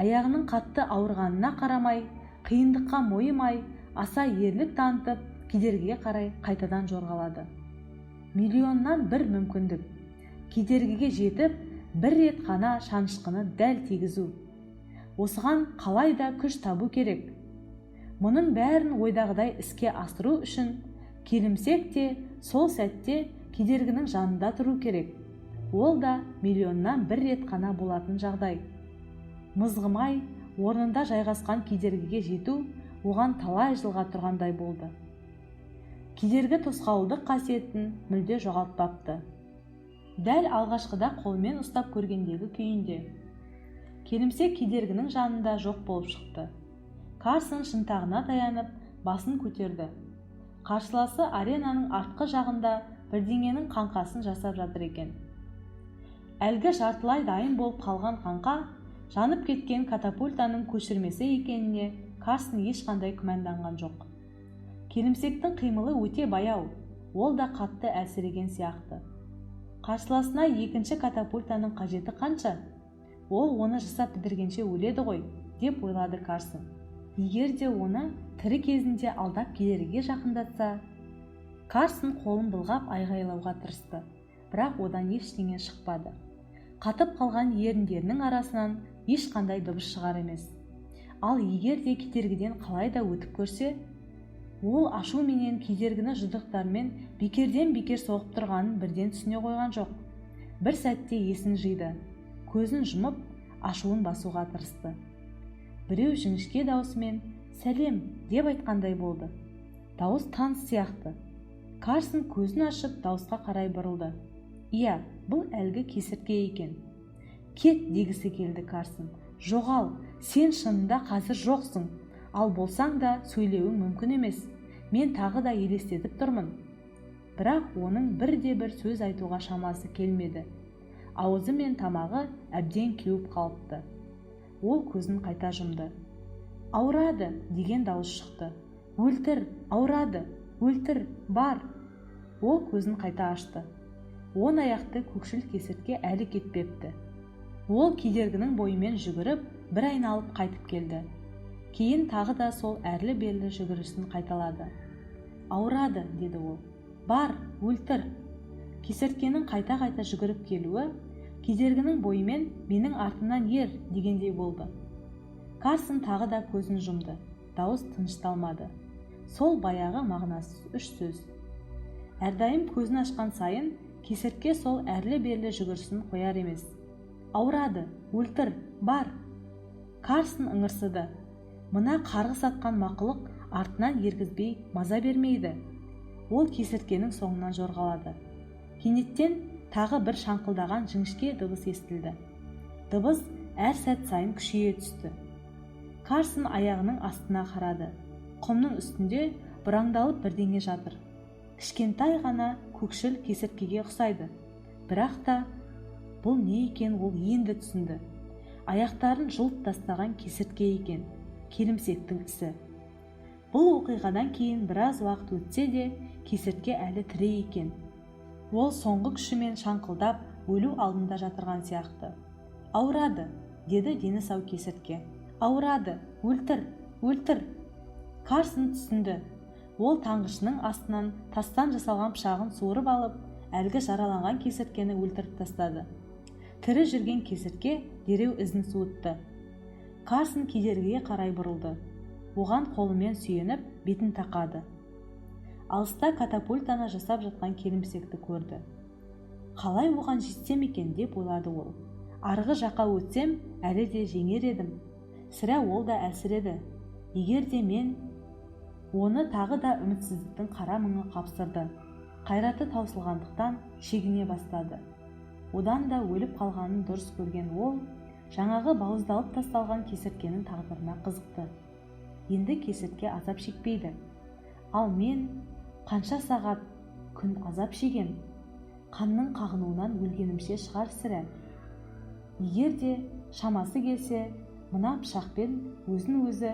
аяғының қатты ауырғанына қарамай, қиындыққа мойымай, аса ерлік танытып, кедергіге қарай қайтадан жорғалады. Миллионнан бір мүмкіндік. Кедергіге жетіп, бір рет қана шанышқыны дәл тигізу. Осыған қалай да күш табу керек. Мұның бәрін ойдағыдай іске асыру үшін келімсек те сол сәтте кедергінің жанында тұру керек. Ол да миллионнан бір рет қана болатын жағдай. Мызғымай, орнында жайғасқан кедергіге жету оған талай жылға тұрғандай болды. Кедергі тосқауылдық қасиетін мүлде жоғалтпапты. Дәл алғашқыда қолмен ұстап көргендегі күйінде. Келімсек кедергінің жанында жоқ болып шықты. Карсон шынтағына таянып, басын көтерді. Қарсыласы аренаның артқы жағында бірдеңенің қаңқасын жасап жатыр екен. Әлгі жартылай дайын болып қалған қаңқа жанып кеткен катапультаның көшірмесі екеніне Карсон ешқандай күмәнданған жоқ. Келімсектің қимылы өте баяу, ол да қатты әлсіреген сияқты. Қарсыласына екінші катапультаның қажеті қанша? Ол оны жасап бітіргенше өледі ғой, деп ойлады Карсон. Егер де оны тірі кезінде алдап кедергіге жақындатса, Карсон қолын былғап айғайлауға тырысты, бірақ одан ештеңе шықпады. Қатып қалған еріндерінің арасынан ешқандай дыбыс шығар емес. Ал егер де кедергіден қалай да өтіп көрсе, Ол ашу менен кедергіні жұдырықтармен бекерден бекер соғып тұрғанын бірден түсіне қойған жоқ. Бір сәтте есін жиды. Көзін жұмып, ашуын басуға тырысты. Біреу жіңішке даусымен «Сәлем» деп айтқандай болды. Дауыс таныс сияқты. Карсон көзін ашып дауысқа қарай бұрылды. Иә, бұл әлгі кесіртке екен. «Кет» дегісі келді Карсон. «Жоғал, сен шынында қазір жоқсың. Ал болсаң да сөйлеуің мүмкін емес. Мен тағы да елестетіп тұрмын». Бірақ оның бірде-бір сөз айтуға шамасы келмеді. Ауызы мен тамағы әбден кеуіп қалыпты. Ол көзін қайта жұмды. «Ауырады» деген дауыс шықты. «Өлтір, ауырады, өлтір, бар». Ол көзін қайта ашты. 10 аяқты көкшіл кесіртке әлі кетпепті. Ол кедергінің бойымен жүгіріп, бір айналып қайтып келді. Кейін тағы да сол әрлі-берлі жүгірісін қайталады. «Ауырады» деді ол. «Бар, өлтір». Кесірткенің қайта-қайта жүгіріп келуі, кедергінің бойымен менің артымнан ер дегендей болды. Карсон тағы да көзін жұмды. Дауыс тынышталмады. Сол баяғы мағынасыз 3 сөз. Әрдайым көзін ашқан сайын кесіртке сол әрлі-берлі жүгірісін қояр емес. «Ауырады, өлтір, бар». Карсон ыңырсыды. Мына қарғыс атқан мақұлық артынан ергізбей маза бермейді. Ол кесірткенің соңынан жорғалады. Кенеттен тағы бір шаңқылдаған жіңішке дыбыс естілді. Дыбыс әр сәт сайын күшейе түсті. Карсон аяғының астына қарады. Құмның үстінде бұраңдалып бірдеңе жатыр. Кішкентай ғана көкшіл кесірткеге ұқсайды. Бірақ та бұл не екен ол енді түсінді. Аяқтарын жұлып тастаған кесіртке екен. Келімсектің ісі. Бұл оқиғадан кейін біраз уақыт өтсе де, кесіртке әлі тірі екен. Ол соңғы күшімен шаңқылдап, өлу алдында жатырған сияқты. «Ауырады», деді дені сау кесіртке. «Ауырады, өлтір, өлтір». Карсон түсінді. Ол таңғышының астынан тастан жасалған пышағын суырып алып, әлгі жараланған кесірткені өлтіріп тастады. Тірі жүрген кесіртке дереу ізін суытты. Карсон кедергіге қарай бұрылды. Оған қолымен сүйеніп, бетін тақады. Алыста катапультаны жасап жатқан келімсекті көрді. Қалай оған жетсем екен деп ойлады ол. Арғы жаққа өтсем, әлі де жеңер едім. Сірә ол да әлсіреді. Егер де мен... Оны тағы да үмітсіздіктің қара мұңы қапсырды. Қайраты таусылғандықтан шегіне бастады. Одан да өліп қалғанын дұрыс көрген ол, жаңағы бауыздалып тасталған кесірткенің тағдырына қызықты. Енді кесіртке азап шекпейді. Ал мен қанша сағат, күн азап шегем. Қанның қағынуынан өлгенімше шығар сірә. Егер де шамасы келсе, мына пышақпен өзін өзі...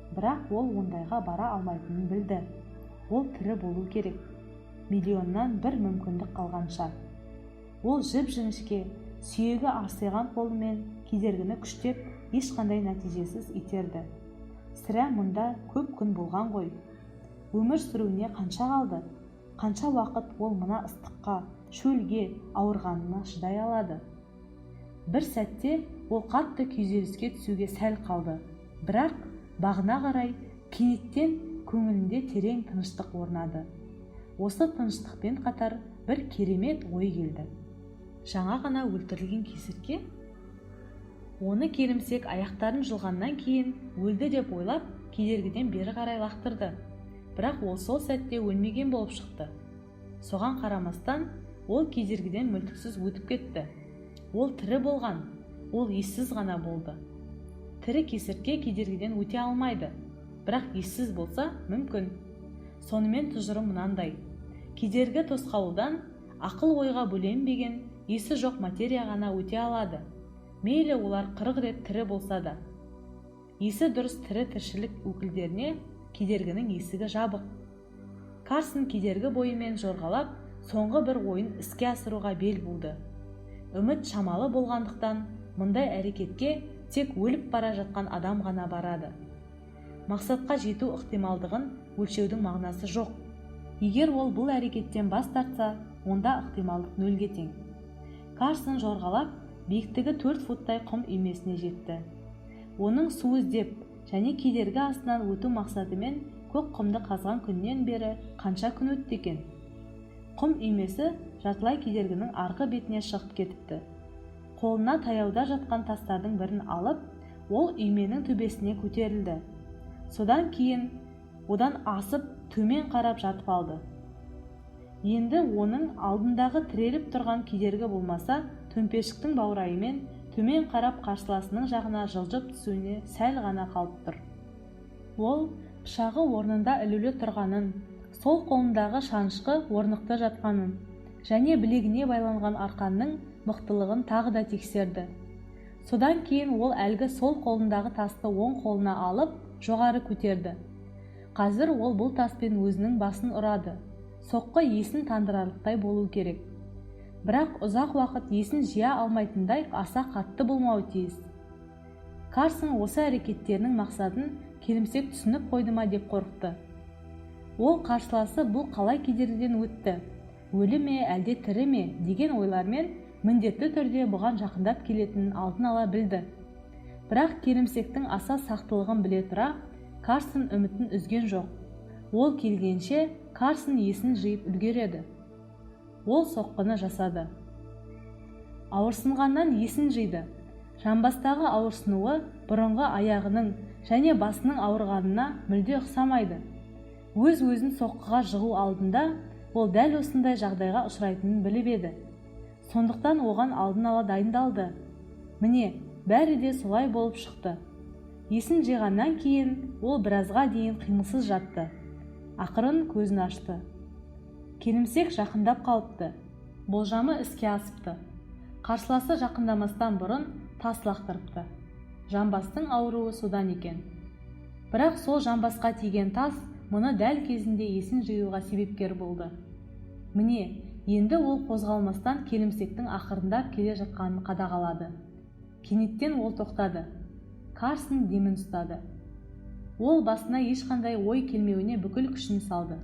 Бірақ ол ондайға бара алмайтынын білді. Ол тірі болу керек. Миллионнан бір мүмкіндік қалғанша. Ол жіп-жіңішке, сүйегі арсайған қолымен кедергіні күштеп, ешқандай нәтижесіз итерді. Сірә мұнда көп күн болған ғой. Өмір сүруіне қанша қалды? Қанша уақыт ол мына ыстыққа, шөлге, ауырғанына шыдай алады? Бір сәтте ол қатты күйзеліске түсуге сәл қалды. Бірақ бағына қарай кенеттен көңілінде терең тыныштық орнады. Осы тыныштықпен қатар бір керемет ой келді. Жаңа ғана өлтірілген кесіртке, оны келімсек аяқтарын жұлғаннан кейін өлді деп ойлап, кедергіден бері қарай лақтырды. Бірақ ол сол сәтте өлмеген болып шықты. Соған қарамастан, ол кедергіден мүлтіксіз өтіп кетті. Ол тірі болған, ол ессіз ғана болды. Тірі кесіртке кедергіден өте алмайды, бірақ ессіз болса мүмкін. Сонымен тұжырым мынандай: кедергі тосқауылдан ақыл ойға бөленбеген есі жоқ материя ғана өте алады. Мейлі олар 40 рет тірі болса да. Есі дұрыс тірі тіршілік өкілдеріне кедергінің есігі жабық. Карсон кедергі бойымен жорғалап, соңғы бір ойын іске асыруға бел буды. Үміт шамалы болғандықтан, мұндай әрекетке тек өліп бара жатқан адам ғана барады. Мақсатқа жету ықтималдығын өлшеудің мағынасы жоқ. Егер ол бұл әрекеттен бас тартса, онда ықтималдық нөлге тең. Карсон жорғалап, биіктігі 4 футтай құм үймесіне жетті. Оның су іздеп және кедергі астынан өту мақсатымен көк құмды қазған күннен бері қанша күн өтті екен? Құм үймесі жартылай кедергінің арғы бетіне шығып кетіпті. Қолына таяуда жатқан тастардың бірін алып, ол үйменің төбесіне көтерілді. Содан кейін одан асып төмен қарап жатып алды. Енді оның алдындағы тіреліп тұрған кедергі болмаса, төмпешіктің баурайымен төмен қарап қарсыласының жағына жылжып түсуіне сәл ғана қалып тұр. Ол пышағы орнында ілулі тұрғанын, сол қолындағы шанышқы орнықты жатқанын және білегіне байланған арқанның мықтылығын тағы да тексерді. Содан кейін ол әлгі сол қолындағы тасты оң қолына алып, жоғары көтерді. Қазір ол бұл таспен өзінің басын ұрады. Соққы есін тандырарлықтай болу керек. Бірақ ұзақ уақыт есін жия алмайтындай аса қатты болмауы тиіс. Карсон осы әрекеттерінің мақсатын келімсек түсініп қойды ма деп қорықты. Ол қарсыласы бұл қалай кедергіден өтті, өлі ме әлде тірі ме деген ойлармен міндетті түрде бұған жақындап келетінін алдын ала білді. Бірақ келімсектің аса сақтылығын біле тұра, Карсон үмітін үзген жоқ. Ол келгенше Карсон есін жиып үлгереді. Ол соққыны жасады. Ауырсынғаннан есін жиды. Жамбастағы ауырсынуы бұрынғы аяғының және басының ауырғанына мүлде ұқсамайды. Өз-өзін соққыға жығу алдында ол дәл осындай жағдайға ұшырайтынын біліп еді. Сондықтан оған алдын ала дайындалды. Міне, бәрі де солай болып шықты. Есін жиғаннан кейін ол біразға дейін қимылсыз жатты. Ақырын көзін ашты. Келімсек жақындап қалыпты. Болжамы іске асыпты. Қарсыласы жақындамастан бұрын тас лақтырыпты. Жамбастың ауруы содан екен. Бірақ сол жамбасқа тиген тас мұны дәл кезінде есін жиюға себепкер болды. Міне, енді ол қозғалмастан келімсектің ақырындап келе жатқанын қадағалады. Кенеттен ол тоқтады. Карсон демін ұстады. Ол басына ешқандай ой келмеуіне бүкіл күшін салды.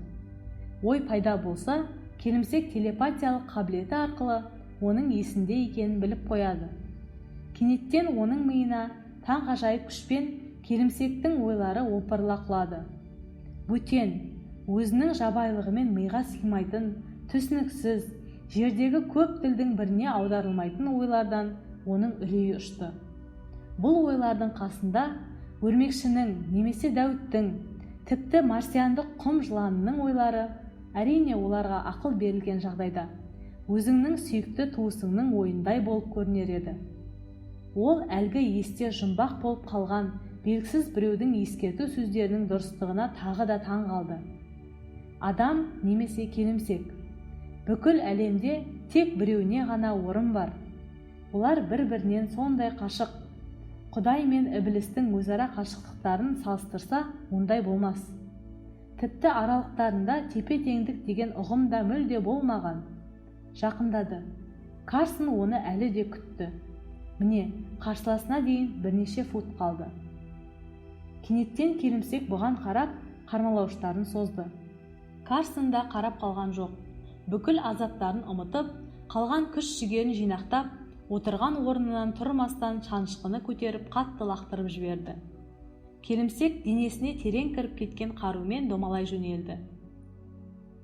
Ой пайда болса, келімсек телепатиялық қабілеті арқылы оның есінде екенін біліп қояды. Кенеттен оның миына таңғажайып күшпен келімсектің ойлары опырыла құлады. Бөтен, өзінің жабайылығымен миға сыймайтын, түсініксіз, жердегі көп тілдің біріне аударылмайтын ойлардан оның үрейі ұшты. Бұл ойлардың қасында өрмекшінің немесе дәуіттің, тіпті марсиандық құм жыланының ойлары, әрине оларға ақыл берілген жағдайда, өзіңнің сүйікті туысыңның ойындай болып көрінер еді. Ол әлгі есте жұмбақ болып қалған белгісіз біреудің ескерту сөздерінің дұрыстығына тағы да таң қалды. Адам немесе келімсек. Бүкіл әлемде тек біреуіне ғана орын бар. Олар бір-бірінен сондай қашық. Құдай мен ібілістің өзара қашықтықтарын салыстырса, ондай болмас. Тіпті аралықтарында тепе-теңдік деген ұғым да мүлде болмаған. Жақындады. Карсон оны әлі де күтті. Міне, қарсыласына дейін бірнеше фут қалды. Кенеттен келімсек бұған қарап, қармалауыштарын созды. Карсон да қарап қалған жоқ. Бүкіл азаптарын ұмытып, қалған күш-жігерін жинақтап, отырған орнынан тұрмастан шанышқыны көтеріп қатты лақтырып жіберді. Келімсек денесіне терең кіріп кеткен қарумен домалай жөнелді.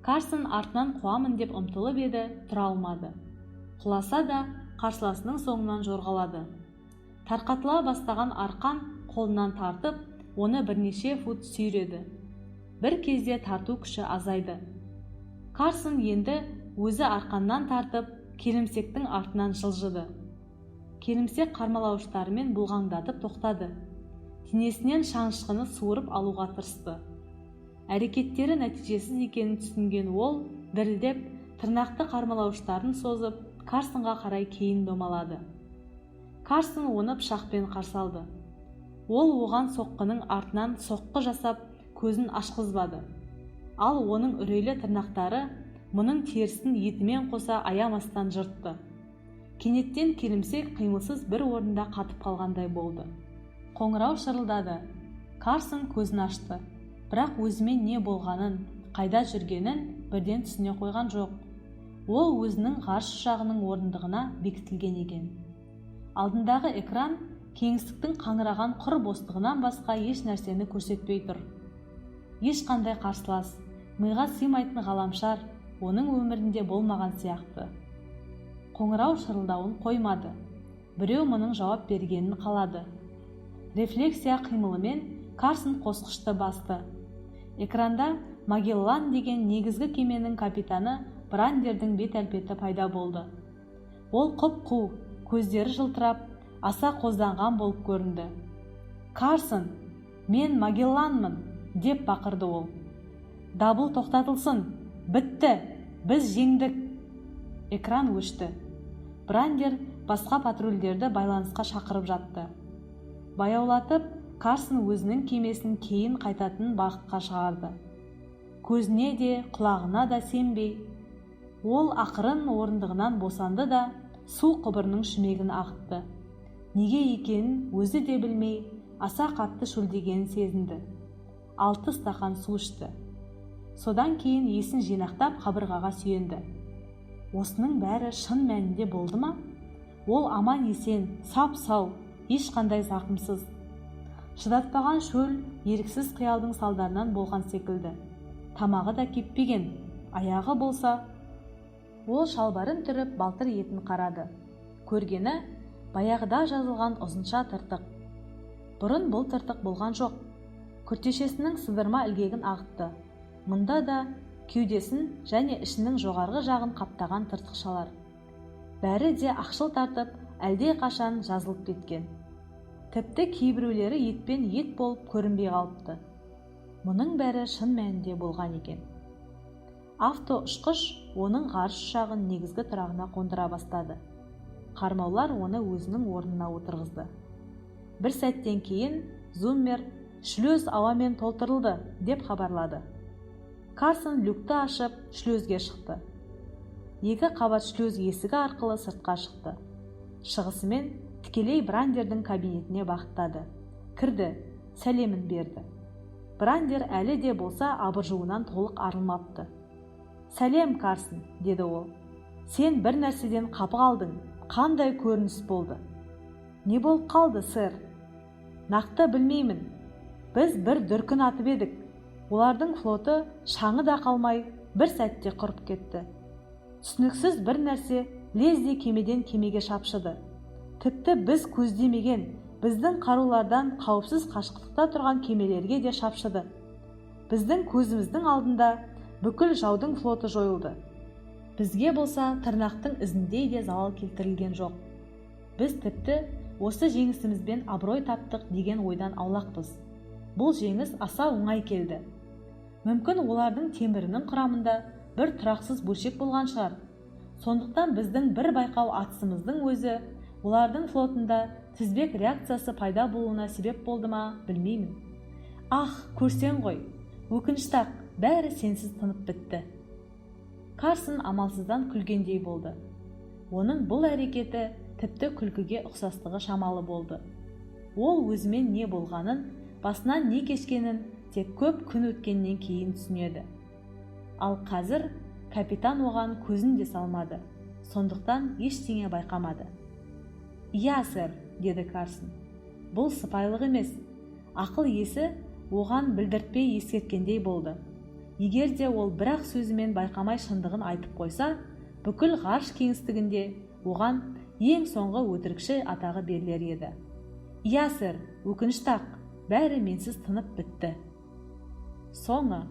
Карсон артынан қуамын деп ұмтылып еді, тұра алмады. Құласа да қарсыласының соңынан жорғалады. Тарқатыла бастаған арқан қолынан тартып, оны бірнеше фут сүйреді. Бір кезде тарту күші азайды. Карсон енді өзі арқаннан тартып, келімсектің артынан жылжыды. Келімсек қармалауыштарымен бұлғаңдатып тоқтады. Денесінен шанышқыны суырып алуға тырысты. Әрекеттері нәтижесіз екенін түсінген ол, дірілдеп, тырнақты қармалауыштарын созып, Карсонға қарай кейін домалады. Карсон оны пышақпен қарсы алды. Ол оған соққының артынан соққы жасап, көзін ашқызбады. Ал оның үрейлі тырнақтары мұның терісін етімен қоса аямастан жыртты. Кенеттен келімсек қимылсыз бір орында қатып қалғандай болды. Қоңырау шырылдады. Карсон көзін ашты. Бірақ өзімен не болғанын, қайда жүргенін бірден түсіне қойған жоқ. Ол өзінің ғарыш ұшағының орындығына бекітілген екен. Алдындағы экран кеңістіктің қаңыраған құр бостығынан басқа еш нәрсені көрсетпей тұр. ешқандай қарсылас, миға сыймайтын ғаламшар оның өмірінде болмаған сияқты. Қоңырау шырылдауын қоймады. Біреу мұның жауап бергенін қалады. Рефлексия қимылымен Карсон қосқышты басты. Экранда Магеллан деген негізгі кеменің капитаны Брандердің бет-әлпеті пайда болды. Ол құп-қу, көздері жылтырап, аса қозданған болып көрінді. «Карсон, мен Магелланмын!» деп бақырды ол. «Дабыл тоқтатылсын! Бітті! Біз жеңдік!» Экран өшті. Брандер басқа патрульдерді байланысқа шақырып жатты. Баяулатып, Карсон өзінің кемесін кейін қайтатын бағытқа шығарды. Көзіне де, құлағына да сенбей, ол ақырын орындығынан босанды да су құбырының шүмегін ағытты. Неге екенін өзі де білмей, аса қатты шөлдегенін сезінді. 6 стақан су ішті. Содан кейін есін жинақтап қабырғаға сүйенді. Осының бәрі шын мәнінде болды ма? Ол аман есен, сап-сау, ешқандай зақымсыз. Шыдатпаған шөл еріксіз қиялдың салдарынан болған секілді. Тамағы да кеппеген, аяғы болса. Ол шалбарын түріп балтыр етін қарады. Көргені баяғыда жазылған ұзынша тыртық. Бұрын бұл тыртық болған жоқ. Күртешесінің сыдырма ілгегін ағытты. Мұнда да кеудесін және ішінің жоғарғы жағын қаптаған тыртықшалар. Бәрі де ақшыл тартып, әлде қашан жазылып кеткен. Тіпті кейбіреулері етпен ет болып көрінбей қалыпты. Мұның бәрі шын мәнінде болған екен. Автоұшқыш оның ғарыш ұшағын негізгі тұрағына қондыра бастады. Қармаулар оны өзінің орнына отырғызды. Бір сәттен кейін зуммер «Шлюз ауамен толтырылды» деп хабарлады. Карсон люкті ашып, шлюзге шықты. 2 қабат шлюз есігі арқылы сыртқа шықты. Шығысымен тікелей Брандердің кабинетіне бағыттады. Кірді, сәлемін берді. Брандер әлі де болса абыржуынан толық арылмапты. «Сәлем, Карсон», деді ол. «Сен бір нәрседен қапы қалдың. Қандай көрініс болды?» «Не болып қалды, сэр?» «Нақты білмеймін. Біз бір дүркін атып едік. Олардың флоты шаңы да қалмай бір сәтте құрып кетті. Түсініксіз бір нәрсе лезде кемеден кемеге шапшыды. Тіпті біз көздемеген біздің қарулардан қауіпсіз қашықтықта тұрған кемелерге де шапшыды. Біздің көзіміздің алдында бүкіл жаудың флоты жойылды. Бізге болса тырнақтың ізіндей де залал келтірілген жоқ. Біз тіпті осы жеңісімізбен абырой таптық деген ойдан аулақпыз. Бұл жеңіс аса оңай келді. Мүмкін олардың темірінің құрамында бір тұрақсыз бөлшек болған шығар. Сондықтан біздің бір байқау атысымыздың өзі олардың флотында тізбек реакциясы пайда болуына себеп болды ма, білмеймін. Ах, көрсең ғой, өкінішті-ақ, бәрі сенсіз тынып бітті. Карсон амалсыздан күлгендей болды. Оның бұл әрекеті тіпті күлкіге ұқсастығы шамалы болды. Ол өзімен не болғанын, басынан не кешкенін тек көп күн өткеннен кейін түсінеді. Ал қазір капитан оған көзін де салмады, сондықтан ештеңе байқамады. «Иә, сэр», деді Карсон. «Бұл сыпайылық емес. Ақыл есі оған білдіртпей ескерткендей болды. Егер де ол бірақ сөзімен байқамай шындығын айтып қойса, бүкіл ғарыш кеңістігінде оған ең соңғы өтірікші атағы берілер еді. Иә, сэр, өкінішті-ақ, бәрі менсіз тынып бітті». Соңы.